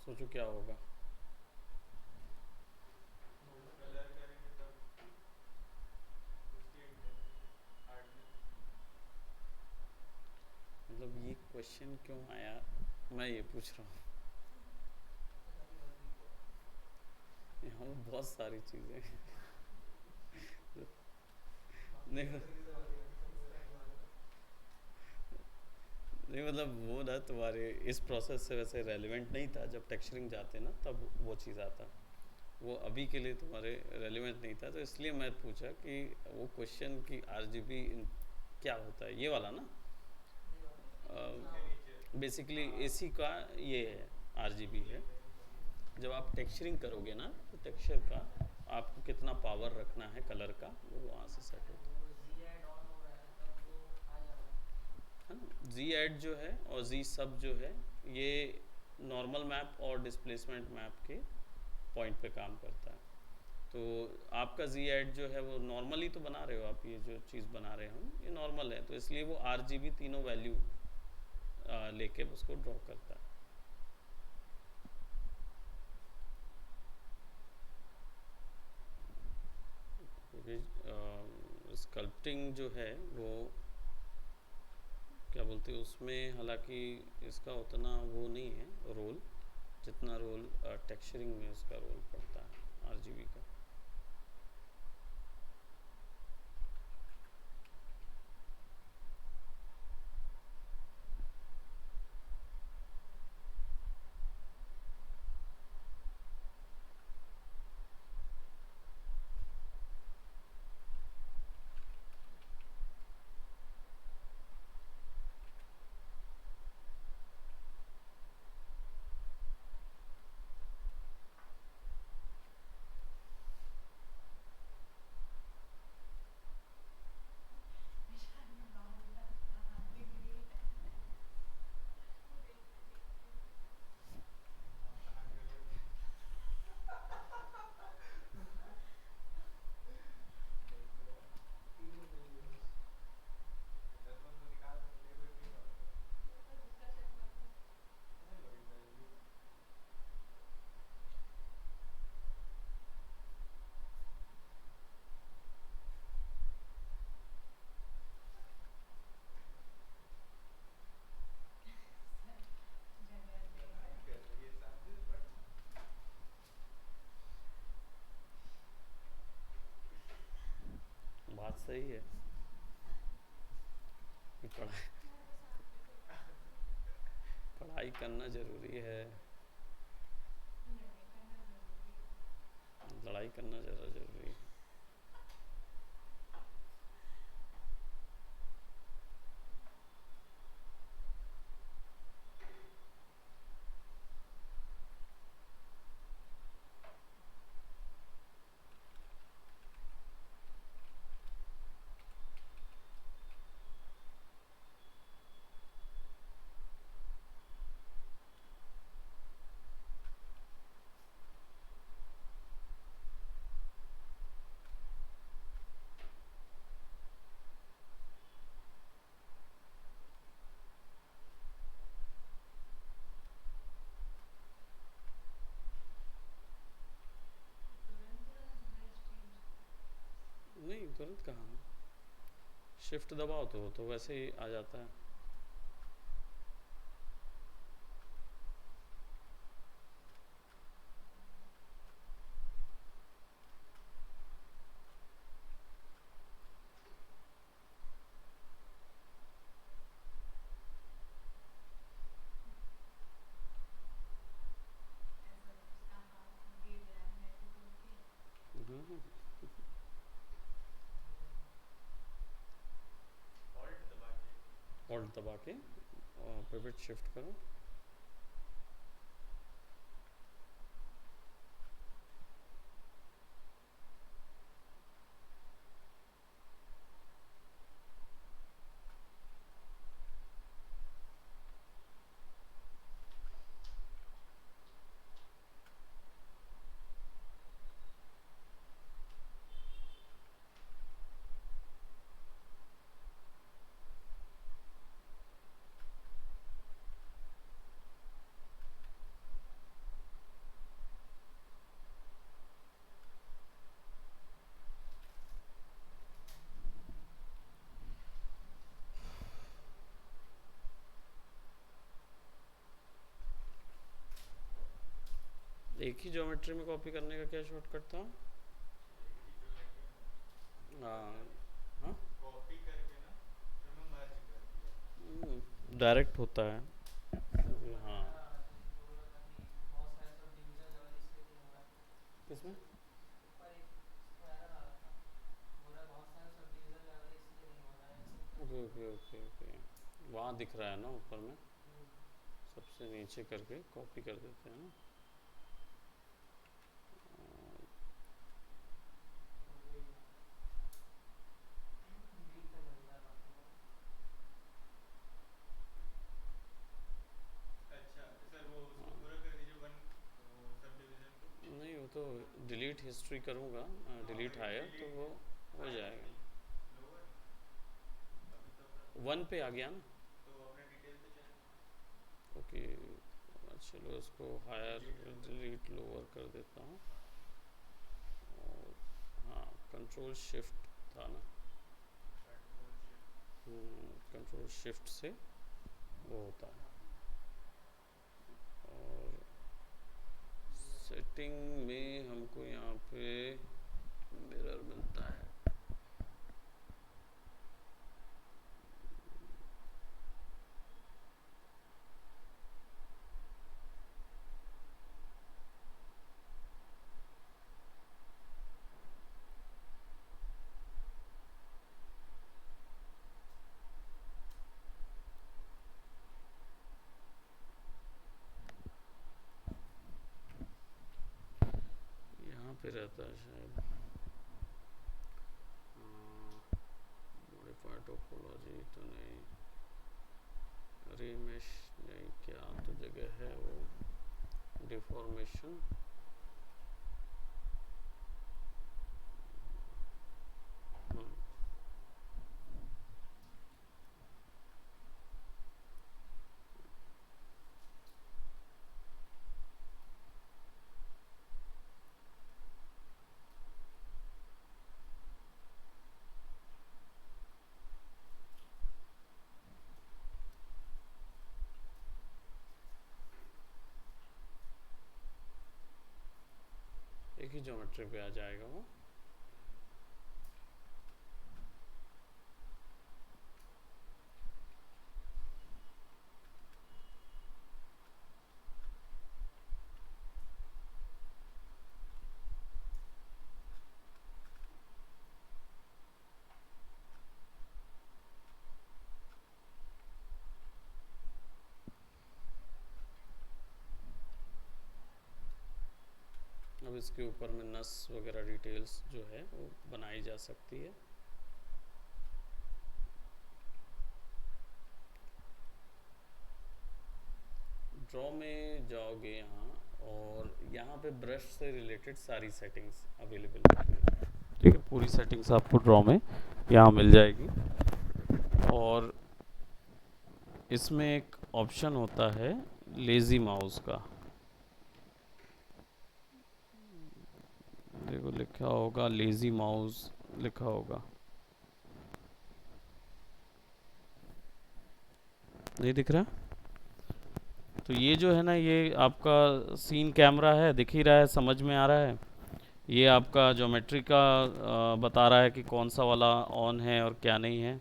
सोचो क्या होगा। कलर करेंगे तब उसकी इंटेंसिटी हार्डनेस। मतलब ये क्वेश्चन क्यों आया, मैं ये पूछ रहा हूँ। पता नहीं बस वीक हो रहा यहाँ पे बहुत सारी चीज़ें हैं। बाकी नहीं आंसर किसे मालूम है, सर इसका नहीं मालूम है। नहीं मतलब वो ना तुम्हारे इस प्रोसेस से वैसे रेलिवेंट नहीं था, जब टेक्सचरिंग जाते ना तब वो चीज़ आता, वो अभी के लिए तुम्हारे रेलिवेंट नहीं था, तो इसलिए मैं पूछा कि वो क्वेश्चन कि आरजीबी क्या होता है, ये वाला ना। नहीं बात उसके नीचे बेसिकली हाँ, एसी का ये है, आरजीबी है। ये नहीं जब आप टेक्सचरिंग करोगे ना तो टेक्सचर का आपको कितना पावर रखना है कलर का, वो वहाँ से सेट होता वो जी ऐड ऑन हो रहा है तब वो आ जा रहा है ना। जी एड जो है और जी सब जो है, ये नॉर्मल मैप और डिस्प्लेसमेंट मैप के पॉइंट पे काम करता है। तो आपका जी एड जो है वो नॉर्मली तो बना रहे हो आप, ये जो चीज़ बना रहे हो ये नॉर्मल है, तो इसलिए वो आरजीबी तीनों वैल्यू लेके उसको ड्रॉ करता है। क्योंकि स्कल्पटिंग जो है वो क्या बोलते हैं उसमें, हालांकि इसका उतना वो नहीं है रोल, जितना रोल टेक्सचरिंग में उसका रोल पड़ता है आरजीबी का। निशान में बाबू का इतना हाथ दिख रही है देखते देखते हाँ, कहाँ गए वो? नहीं तो तीन हो गई है बस। दसवां तो निकाल लेबर नहीं होता। ये तो दूसरा चश्मा था नहीं लगी वैल्यू। सर जगह लड़ाई देगा कर रही है साजिश बट बात सही है कि पढ़ाई मैं बस आपके को पढ़ाई करना ज़रूरी है, लड़ाई करना जरूरी है लड़ाई करना ज़्यादा ज़रूरी है। तुरंत कहाँ, शिफ्ट दबाओ तो वैसे ही आ जाता है। ऐसा उसका हाथ गिर रहा है, मैं भी बोलती ऑल्ट दबा के ऑल्ट दबा के पिवट शिफ्ट करो। एक ही ज्योमेट्री में कॉपी करने का क्या शॉर्टकट था? हाँ, कॉपी करके ना फिर मैं मर्ज कर दिया। डायरेक्ट होता है। हाँ, जैसे बोल रहा था कि बहुत सारे सब डिवीजन लेवल इसलिए नहीं हो रहा है। किसमें? ऊपर एक एरर आ रहा था, बोल रहा है बहुत सारे सब डिवीजन लेवल इसलिए नहीं हो रहा है, ऐसे ओके करके। ओके ओके ओके, वहाँ दिख रहा है ना ऊपर में, हम्म, सबसे नीचे करके कॉपी कर देते हैं ना। तो वही है, डिलीट करना मिल रहा है बाकी का। अच्छा सर वो उसको पूरा कर दीजिए वन वो सब डिवीजन को। नहीं, वो तो डिलीट हिस्ट्री करूँगा, डिलीट हायर तो वो हो जाएगा। लोअर अभी तो अपना 1 पे आ गया ना। तो अपने डिटेल पे चले। ओके, चलो इसको हायर डिलीट लोअर कर देता हूँ। और हाँ, कंट्रोल शिफ्ट था ना, कंट्रोल शिफ्ट से वो होता है। और सेटिंग में हमको यहाँ पे मिरर मिलता है। यहाँ पे रहता है शायद मॉडिफाई टोपोलॉजी, तो नहीं, रीमेश नहीं, क्या तो जगह है वो, डिफॉर्मेशन, एक ही ज्योमेट्री पे आ जाएगा वो। अब इसके ऊपर में नस वगैरह डिटेल्स जो है वो बनाई जा सकती है। ड्रॉ में जाओगे यहाँ, और यहाँ पे ब्रश से रिलेटेड सारी सेटिंग्स अवेलेबल होती है। ठीक है, पूरी सेटिंग्स आपको ड्रॉ में यहाँ मिल जाएगी। और इसमें एक ऑप्शन होता है लेज़ी माउस का, देखो लिखा होगा लेज़ी माउस लिखा होगा, नहीं दिख रहा? तो ये जो है ना, ये आपका सीन कैमरा है, दिख ही रहा है, समझ में आ रहा है। ये आपका ज्योमेट्री का बता रहा है कि कौन सा वाला ऑन है और क्या नहीं है,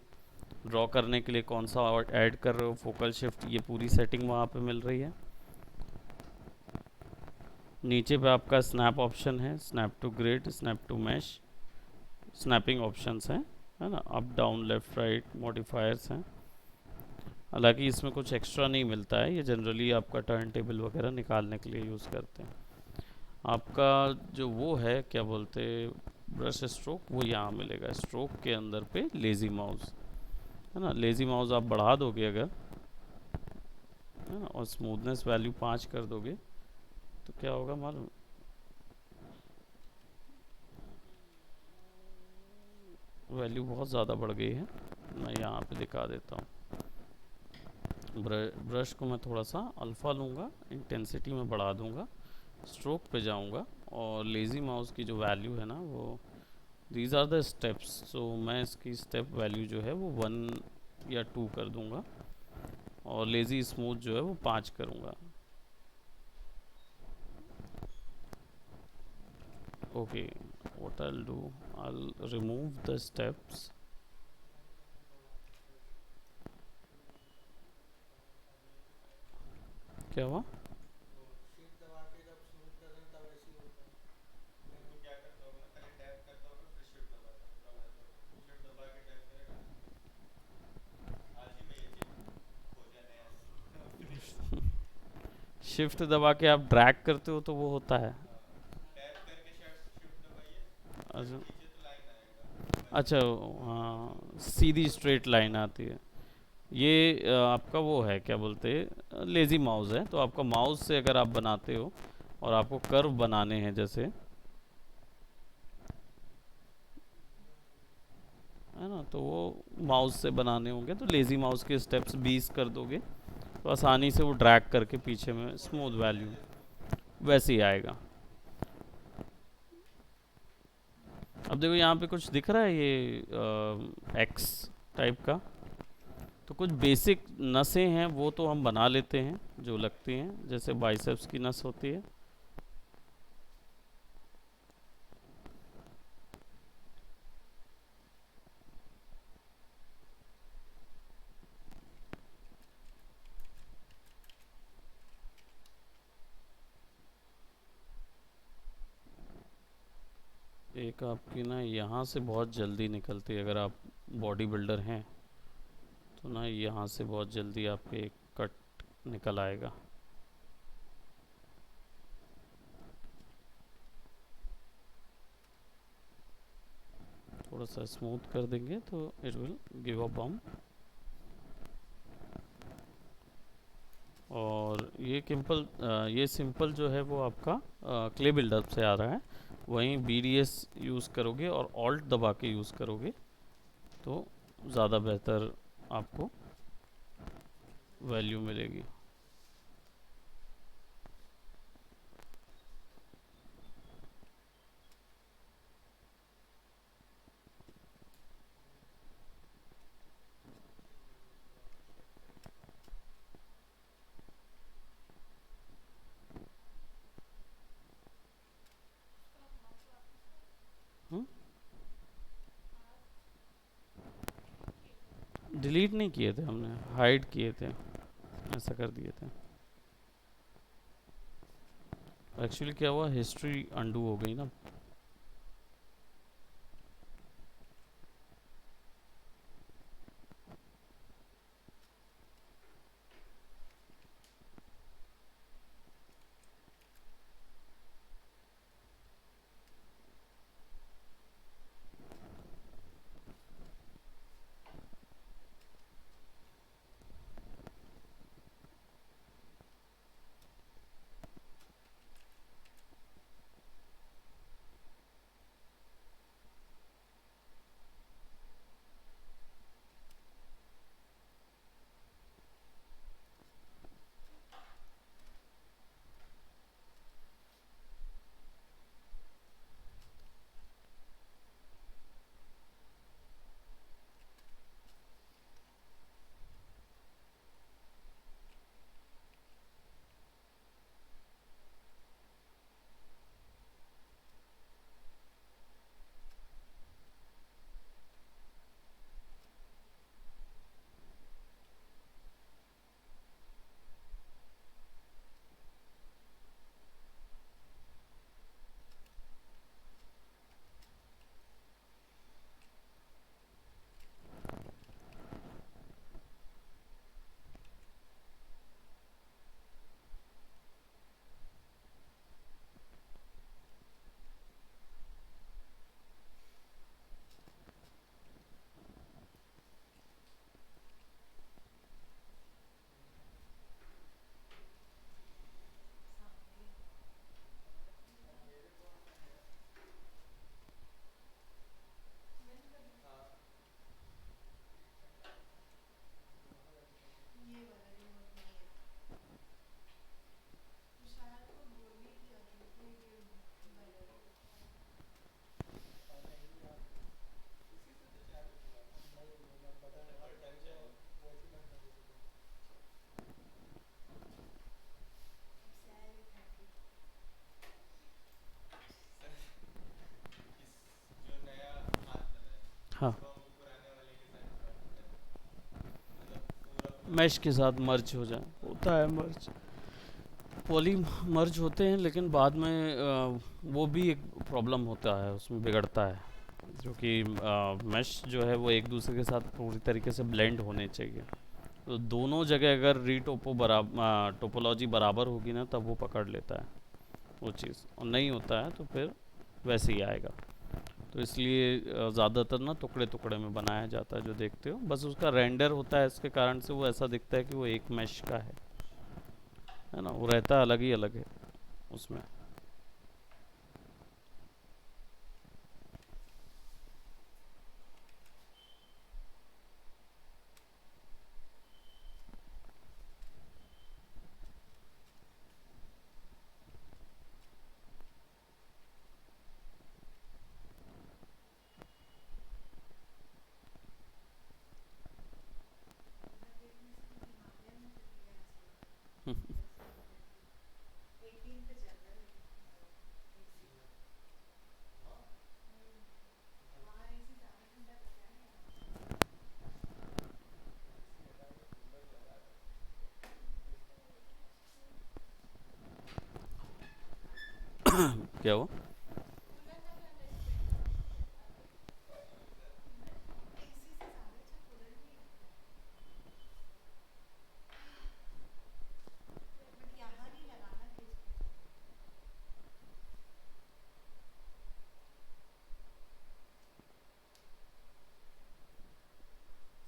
ड्रॉ करने के लिए कौन सा ऐड कर रहे हो, फोकल शिफ्ट, ये पूरी सेटिंग वहाँ पे मिल रही है। नीचे पे आपका स्नैप ऑप्शन है, snap to grid, snap to mesh, snapping options हैं, है ना, up down left right modifiers हैं। हालांकि इसमें कुछ एक्स्ट्रा नहीं मिलता है, ये जनरली आपका टर्न टेबल वगैरह निकालने के लिए यूज़ करते हैं। आपका जो वो है क्या बोलते, ब्रश स्ट्रोक, वो यहाँ मिलेगा, स्ट्रोक के अंदर पे लेज़ी माउस, है ना। लेज़ी माउस आप बढ़ा दोगे अगर, है ना, और स्मूथनेस वैल्यू 5 कर दोगे तो क्या होगा मालूम, वैल्यू बहुत ज़्यादा बढ़ गई है। मैं यहाँ पे दिखा देता हूँ। ब्रश को मैं थोड़ा सा अल्फ़ा लूँगा, इंटेंसिटी में बढ़ा दूँगा, स्ट्रोक पे जाऊँगा, और लेज़ी माउस की जो वैल्यू है ना वो, दीज आर द स्टेप्स, सो मैं इसकी स्टेप वैल्यू जो है वो 1 या 2 कर दूँगा, और लेज़ी स्मूथ जो है वो 5 करूँगा। Okay, what I will do, I will remove the steps. क्या हुआ? शिफ्ट दबा के जब स्मूथ कर रहे हैं तब ऐसे ही होता है। तो क्या करता होगा ना, पहले टैप करता होगा फिर शिफ्ट दबाता होगा, तब ऐसा होगा। शिफ्ट दबा के टैप करेगा, आज ही मैं ये चीज खोजा नया फिनिश। शिफ्ट दबा के आप ड्रैग करते हो तो वो होता है। टैप करके शिफ्ट दबाइए, अच्छा, नीचे तो लाइन आएगा, अच्छा, हाँ, सीधी स्ट्रेट लाइन आती है। ये आपका वो है क्या बोलते हैं, लेज़ी माउस है। तो आपका माउस से अगर आप बनाते हो और आपको कर्व बनाने हैं जैसे, है ना, तो वो माउस से बनाने होंगे तो लेज़ी माउस के स्टेप्स 20 कर दोगे तो आसानी से वो ड्रैग करके पीछे में स्मूथ वैल्यू वैसे ही आएगा। अब देखो यहाँ पे कुछ दिख रहा है ये एक्स टाइप का, तो कुछ बेसिक नसें हैं वो तो हम बना लेते हैं जो लगती हैं, जैसे बाइसेप्स की नस होती है, एक आपकी ना यहाँ से बहुत जल्दी निकलती है, अगर आप बॉडी बिल्डर हैं तो ना यहाँ से बहुत जल्दी आपके एक कट निकल आएगा। थोड़ा सा स्मूथ कर देंगे तो it will give a bump. और ये सिंपल जो है वो आपका क्ले बिल्डर से आ रहा है, वहीं BDS यूज़ करोगे और ऑल्ट दबा के यूज़ करोगे तो ज़्यादा बेहतर आपको वैल्यू मिलेगी। डिलीट नहीं किए थे हमने, हाइड किए थे, ऐसा कर दिए थे। एक्चुअली क्या हुआ, हिस्ट्री अंडू हो गई ना। हाँ, उसको हम पुराने वाले के साथ जॉइन कर, मतलब पूरा पुराना मैश के साथ मर्ज हो जाए, होता है मर्ज, पॉली मर्ज होते हैं, लेकिन बाद में वो भी एक प्रॉब्लम होता है, उसमें बिगड़ता है, क्योंकि मैश जो है वो एक दूसरे के साथ पूरी तरीके से ब्लेंड होने चाहिए। तो दोनों जगह अगर टोपोलॉजी बराबर होगी ना, तब वो पकड़ लेता है वो चीज़, और नहीं होता है तो फिर वैसे ही आएगा। तो इसलिए ज़्यादातर ना टुकड़े टुकड़े में बनाया जाता है, जो देखते हो, बस उसका रेंडर होता है, इसके कारण से वो ऐसा दिखता है कि वो एक मैश का है ना, वो रहता अलग ही अलग है उसमें। इधर देखने से तो हिमालयन में चली गया ऐसा लग रहा है, जैसे कि 18 पे चल रहा है लेकिन एसी। हाँ वहाँ एसी ज़्यादा ठंडा कर रहा है यहाँ। एसी हटा के कूलर लगा दो, क्या हुआ? कूलर का क्या बेनिफिट है? एसी से ज़्यादा अच्छा कूलर भी लगता है, बट यहाँ नहीं लगाना फ्रिज पे।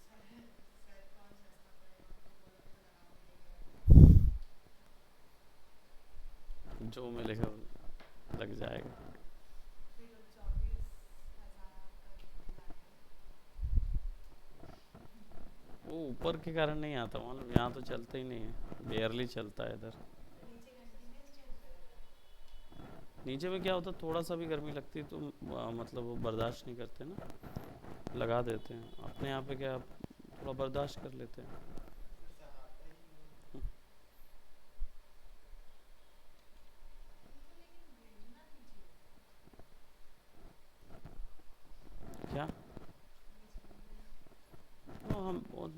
सर सर कौन सस्ता पड़ेगा, उनको बोलोगे तो लगा के लेके आ जाएंगे। जो मिलेगा वो लग जाएगा। फिर 24,000 का बिल आएगा। वो ऊपर के कारण नहीं आता, मालूम, यहाँ तो चलता ही नहीं है, बेयरली चलता है इधर। नीचे कंटिन्यूस चलता है। नीचे में क्या होता है, थोड़ा सा भी गर्मी लगती है तो मतलब वो बर्दाश्त नहीं करते ना, लगा देते हैं। अपने यहाँ पे क्या, थोड़ा बर्दाश्त कर लेते हैं। फिर सहाता ही नहीं। उनको लेकिन भेजना नहीं चाहिए था, क्या? बिजली बिल वो हम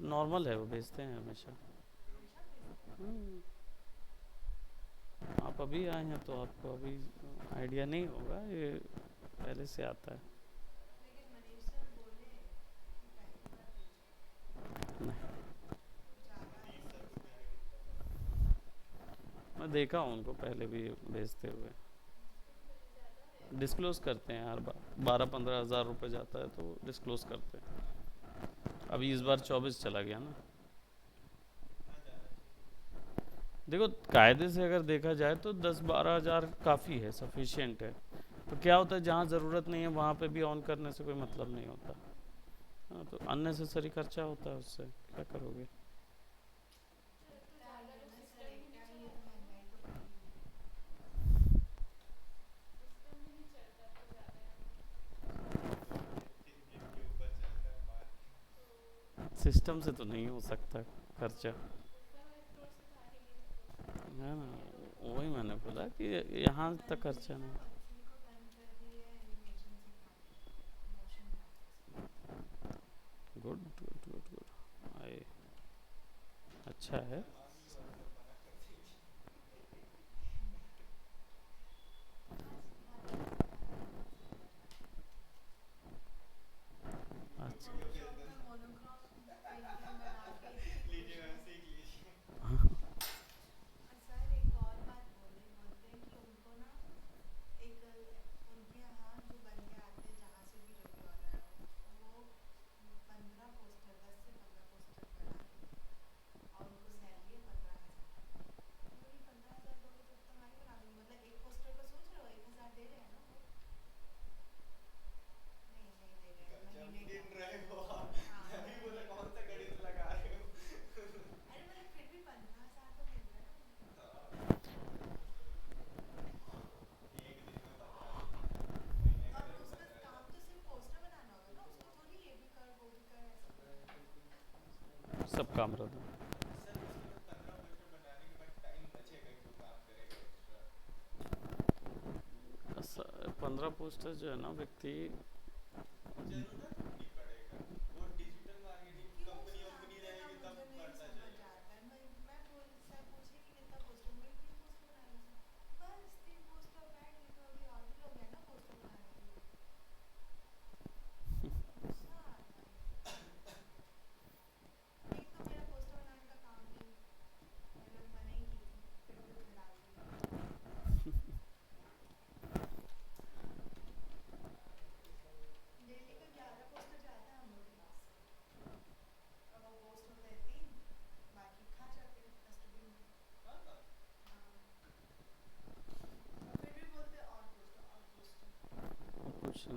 नॉर्मल है, वो भेजते हैं हमेशा। हमेशा भेजते हैं। हम्म, आप अभी आए हैं तो आपको अभी आइडिया नहीं होगा, ये पहले से आता है। लेकिन मनीष सर बोले कि पहली बार भेजो, नहीं, ज़्यादा 30 रुपये की दिक्कत है। मैं देखा हूँ उनको पहले भी भेजते हुए, डिस्क्लोज करते हैं हर बार। 12-15 हज़ार रुपये जाता है तो डिस्क्लोज करते हैं। अभी इस बार 24 चला गया ना। हाँ जाना चाहिए। देखो, कायदे से अगर देखा जाए तो 10-12 हज़ार काफ़ी है, सफिशिएंट है। तो क्या होता है, जहाँ ज़रूरत नहीं है वहाँ पे भी ऑन करने से कोई मतलब नहीं होता। हाँ, तो अननेसेसरी खर्चा होता है उससे, क्या करोगे। क्या ये ना सर, एक क्या ये तो महंगाई तो बढ़ी हुई है। जिनके ऊपर चलता है मार्केट। सिस्टम से तो नहीं हो सकता खर्चा, है ना। वही मैंने बोला कि यहाँ तक खर्चा नहीं। पंछी को बंद कर दिए एनिमेशन सिखाने, motion practice. Good good good good, आए, अच्छा है। अगली बार सर मना कर देंगे। हाँ सिखाते हैं, सिखाते हैं, बहुत सिखाया जाता है। अच्छा, फोटोशॉप में मोनोक्रोम पेंटिंग बना के इतनी खुश लीजिए है। मैम सीख लीजिए। और सर एक और बात बोलते हैं कि उनको ना एक उनके यहाँ जो बंदे आते हैं, जहाँ से भी जो भी ऑर्डर है, वो 15 पोस्टर, 10 से 15 पोस्टर बनाते हैं और उनको सैलरी है 15,000। मैं बोली 15,000 दोगे तो मैं ही बना दूँगी, मतलब एक पोस्टर का सोच रहे हो 1,000 दे रहे हैं ना वो? नहीं नहीं दे रहे हैं जब महीने गिन का। रहे हो आप, हाँ तभी बोला महीने का। कौन सा गणित लगा रहे हो। अरे मतलब फिर भी 15,000 तो मिल रहा है ना उनको। हाँ, एक दिन में 15 दे दिया, महीने का और जब उसका 15 काम तो सिर्फ पोस्टर बनाना होगा ना, उसको थोड़ी ये भी कर वो भी कर ऐसा अपना कुछ नहीं एडिटिंग होगा। सब काम रहता है। सर उसके बाद 15 पोस्टर बनाने के बाद टाइम बचेगा, क्यों काम करेगा एक्स्ट्रा। 15 पोस्टर जो है ना व्यक्ति, जरूरत नहीं पड़ता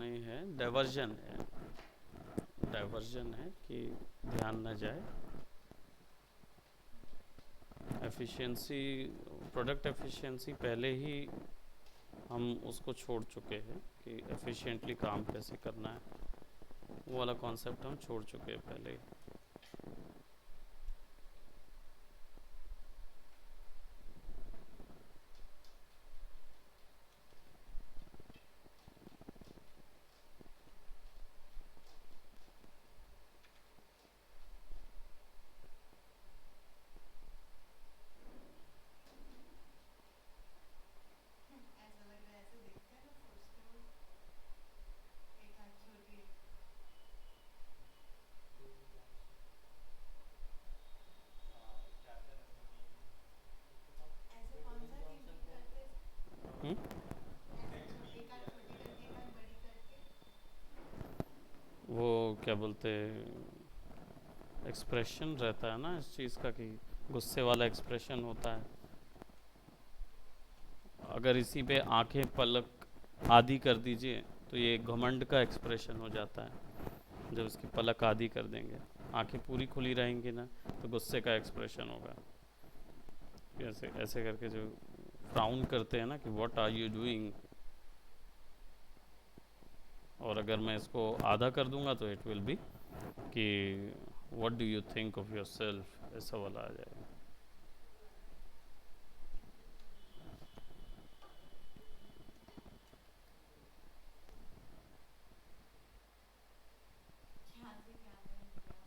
नहीं है, डाइवर्जन है, डाइवर्जन है कि ध्यान न जाए। एफिशिएंसी, प्रोडक्ट एफिशिएंसी पहले ही हम उसको छोड़ चुके हैं कि एफिशिएंटली काम कैसे करना है, वो वाला कॉन्सेप्ट हम छोड़ चुके हैं पहले ही। ऐसा लग रहा है, ऐसे देखते हैं ना सोचते हो एक आंख छोटी है। दो ब्लैक कैप्टन अमेरिका ऐसे कौन सा जॉनसन थिंकिंग को करते थे? ऐसे नेक्स्ट एक आंख छोटी करके एक आंख बड़ी करके। वो क्या बोलते, एक्सप्रेशन रहता है ना इस चीज़ का कि गुस्से वाला एक्सप्रेशन होता है। अगर इसी पे आंखें पलक आधी कर दीजिए तो ये घमंड का एक्सप्रेशन हो जाता है। जब इसकी पलक आधी कर देंगे, आंखें पूरी खुली रहेंगी ना, तो गुस्से का एक्सप्रेशन होगा। ऐसे ऐसे करके जो फ्राउन करते हैं ना कि व्हाट आर यू डूइंग, और अगर मैं इसको आधा कर दूंगा तो इट विल बी कि what do you think of your self, ऐसा वाला आ जाएगा। यहाँ से क्या बन गया?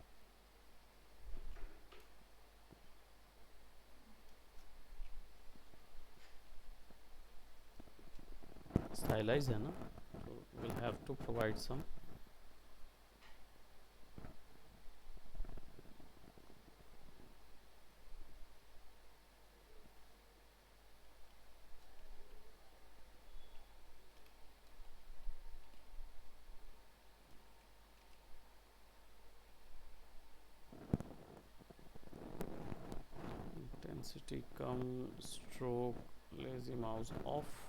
स्टाइलाइज है ना, तो will have to provide some. Intensity कम, स्ट्रोक, लेजी माउस ऑफ।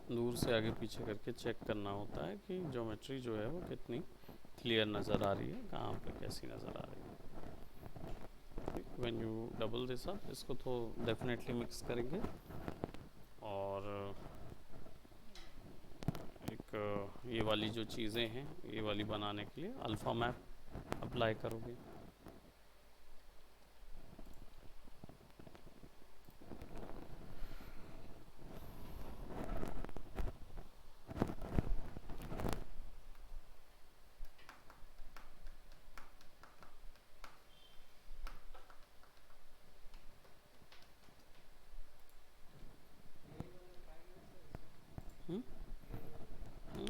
दूर से आगे पीछे करके चेक करना होता है कि ज्योमेट्री जो है वो कितनी क्लियर नज़र आ रही है, कहाँ पे कैसी नज़र आ रही है। When U double this up, इसको तो डेफिनेटली मिक्स करेंगे और एक ये वाली जो चीज़ें हैं ये वाली बनाने के लिए अल्फ़ा मैप अप्लाई करोगे।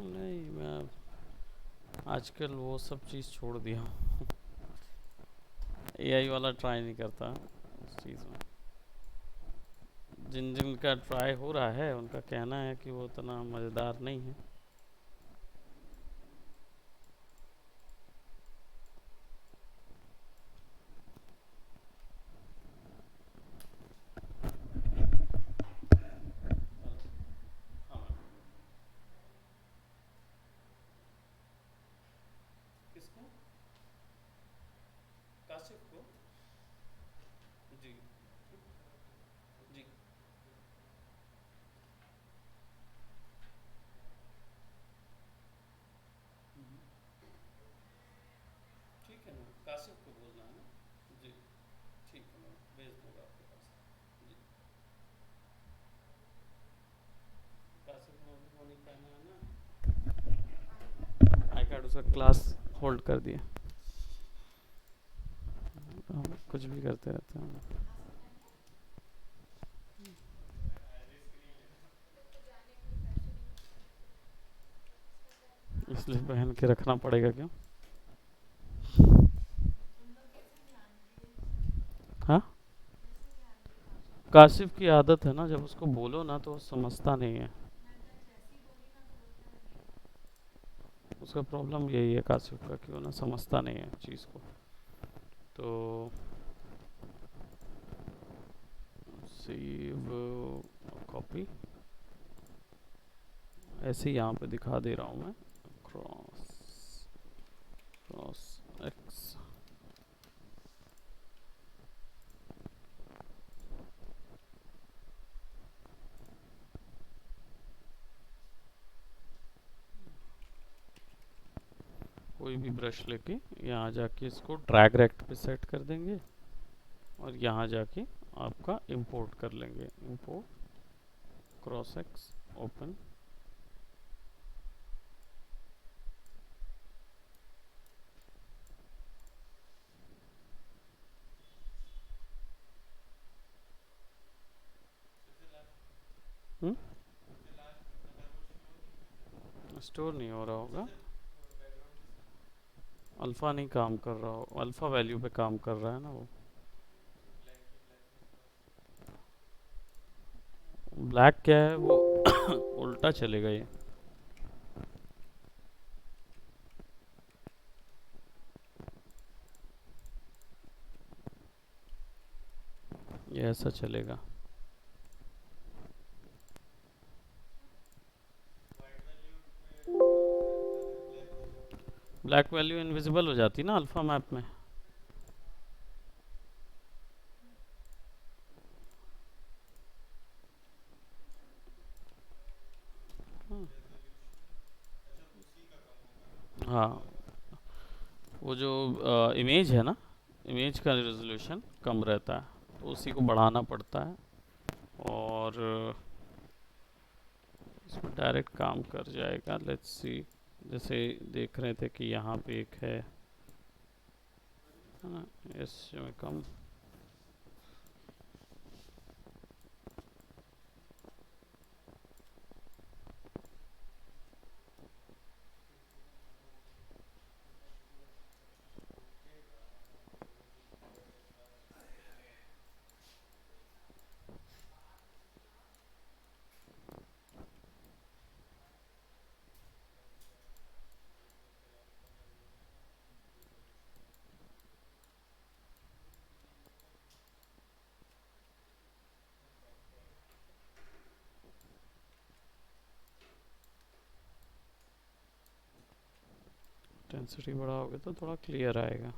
नहीं, मैं आजकल वो सब चीज़ छोड़ दिया हूँ। एआई वाला ट्राई नहीं करता उस चीज़ में। जिन जिन का ट्राई हो रहा है उनका कहना है कि वो उतना मज़ेदार नहीं है। हाँ मैम। किसको? काशिफ को? जी जी। ठीक है मैम, काशिफ को बोलना है ना? जी ठीक है मैम, भेज दूँगा आपके पास। जी। काशिफ में अभी वो नहीं कहना है ना, आई कार्ड उसका क्लास होल्ड कर दिया। हम कुछ भी करते रहते हैं, इसलिए पहन के रखना पड़ेगा क्यों? हाँ, काशिफ की आदत है ना, जब उसको बोलो ना तो वो समझता नहीं है। उसका प्रॉब्लम यही है काशिफ का कि वो ना समझता नहीं है चीज़ को। तो सेव कॉपी ऐसे ही यहाँ पे दिखा दे रहा हूँ मैं। Cross cross x. कोई भी ब्रश लेके यहाँ जाके इसको ड्रैग रेक्ट पे सेट कर देंगे और यहाँ जाके आपका इंपोर्ट कर लेंगे। Import cross x open. Store नहीं हो रहा होगा, अल्फ़ा नहीं काम कर रहा हो, अल्फ़ा वैल्यू पे काम कर रहा है ना वो। ब्लैक क्या है वो उल्टा चलेगा ये ऐसा चलेगा। ब्लैक वैल्यू इनविजिबल हो जाती ना अल्फ़ा मैप में। हाँ, वो जो इमेज है ना, इमेज का रेजोल्यूशन कम रहता है तो उसी को बढ़ाना पड़ता है और इसमें डायरेक्ट काम कर जाएगा। लेट्स सी, जैसे देख रहे थे कि यहाँ पे एक है ना, इसमें कम। इंटेंसिटी बढ़ाओगे तो थोड़ा क्लियर आएगा।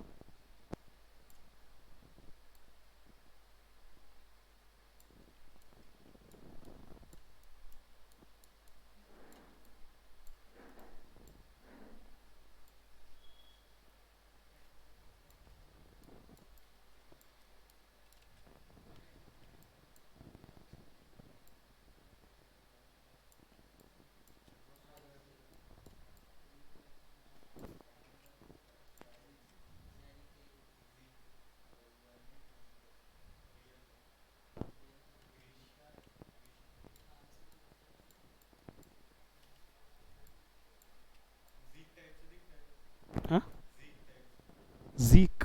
जीक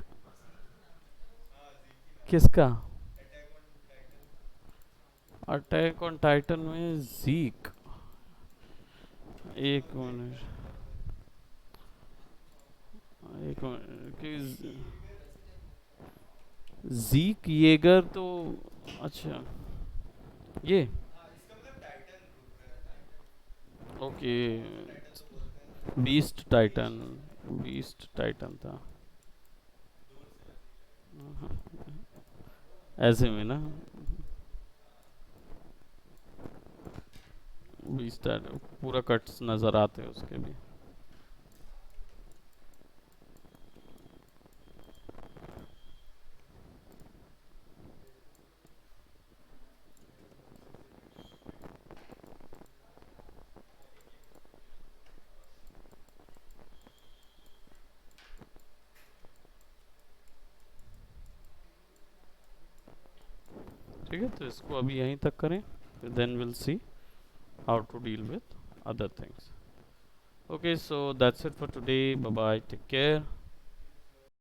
हाँ जीकी नाम किसका? Attack on Titan attack on Titan में जीक? एक हाँ मिनट, एक मिनट कि जीक येगर तो, अच्छा ये, हाँ इसका मतलब टाइटन ग्रुप है टाइटन ओके, टाइटन तो बोलते हैं ना बीस्ट टाइटन, बीस्ट टाइटन था। दूर से ऐसे ही लगा ऐसे में ना, बीस्ट टाइटन पूरा कट्स नज़र आते हैं उसके भी। ठीक है, तो इसको अभी यहीं तक करें, then will see how to deal with other things. Okay, so that's it for today. Bye bye, take care.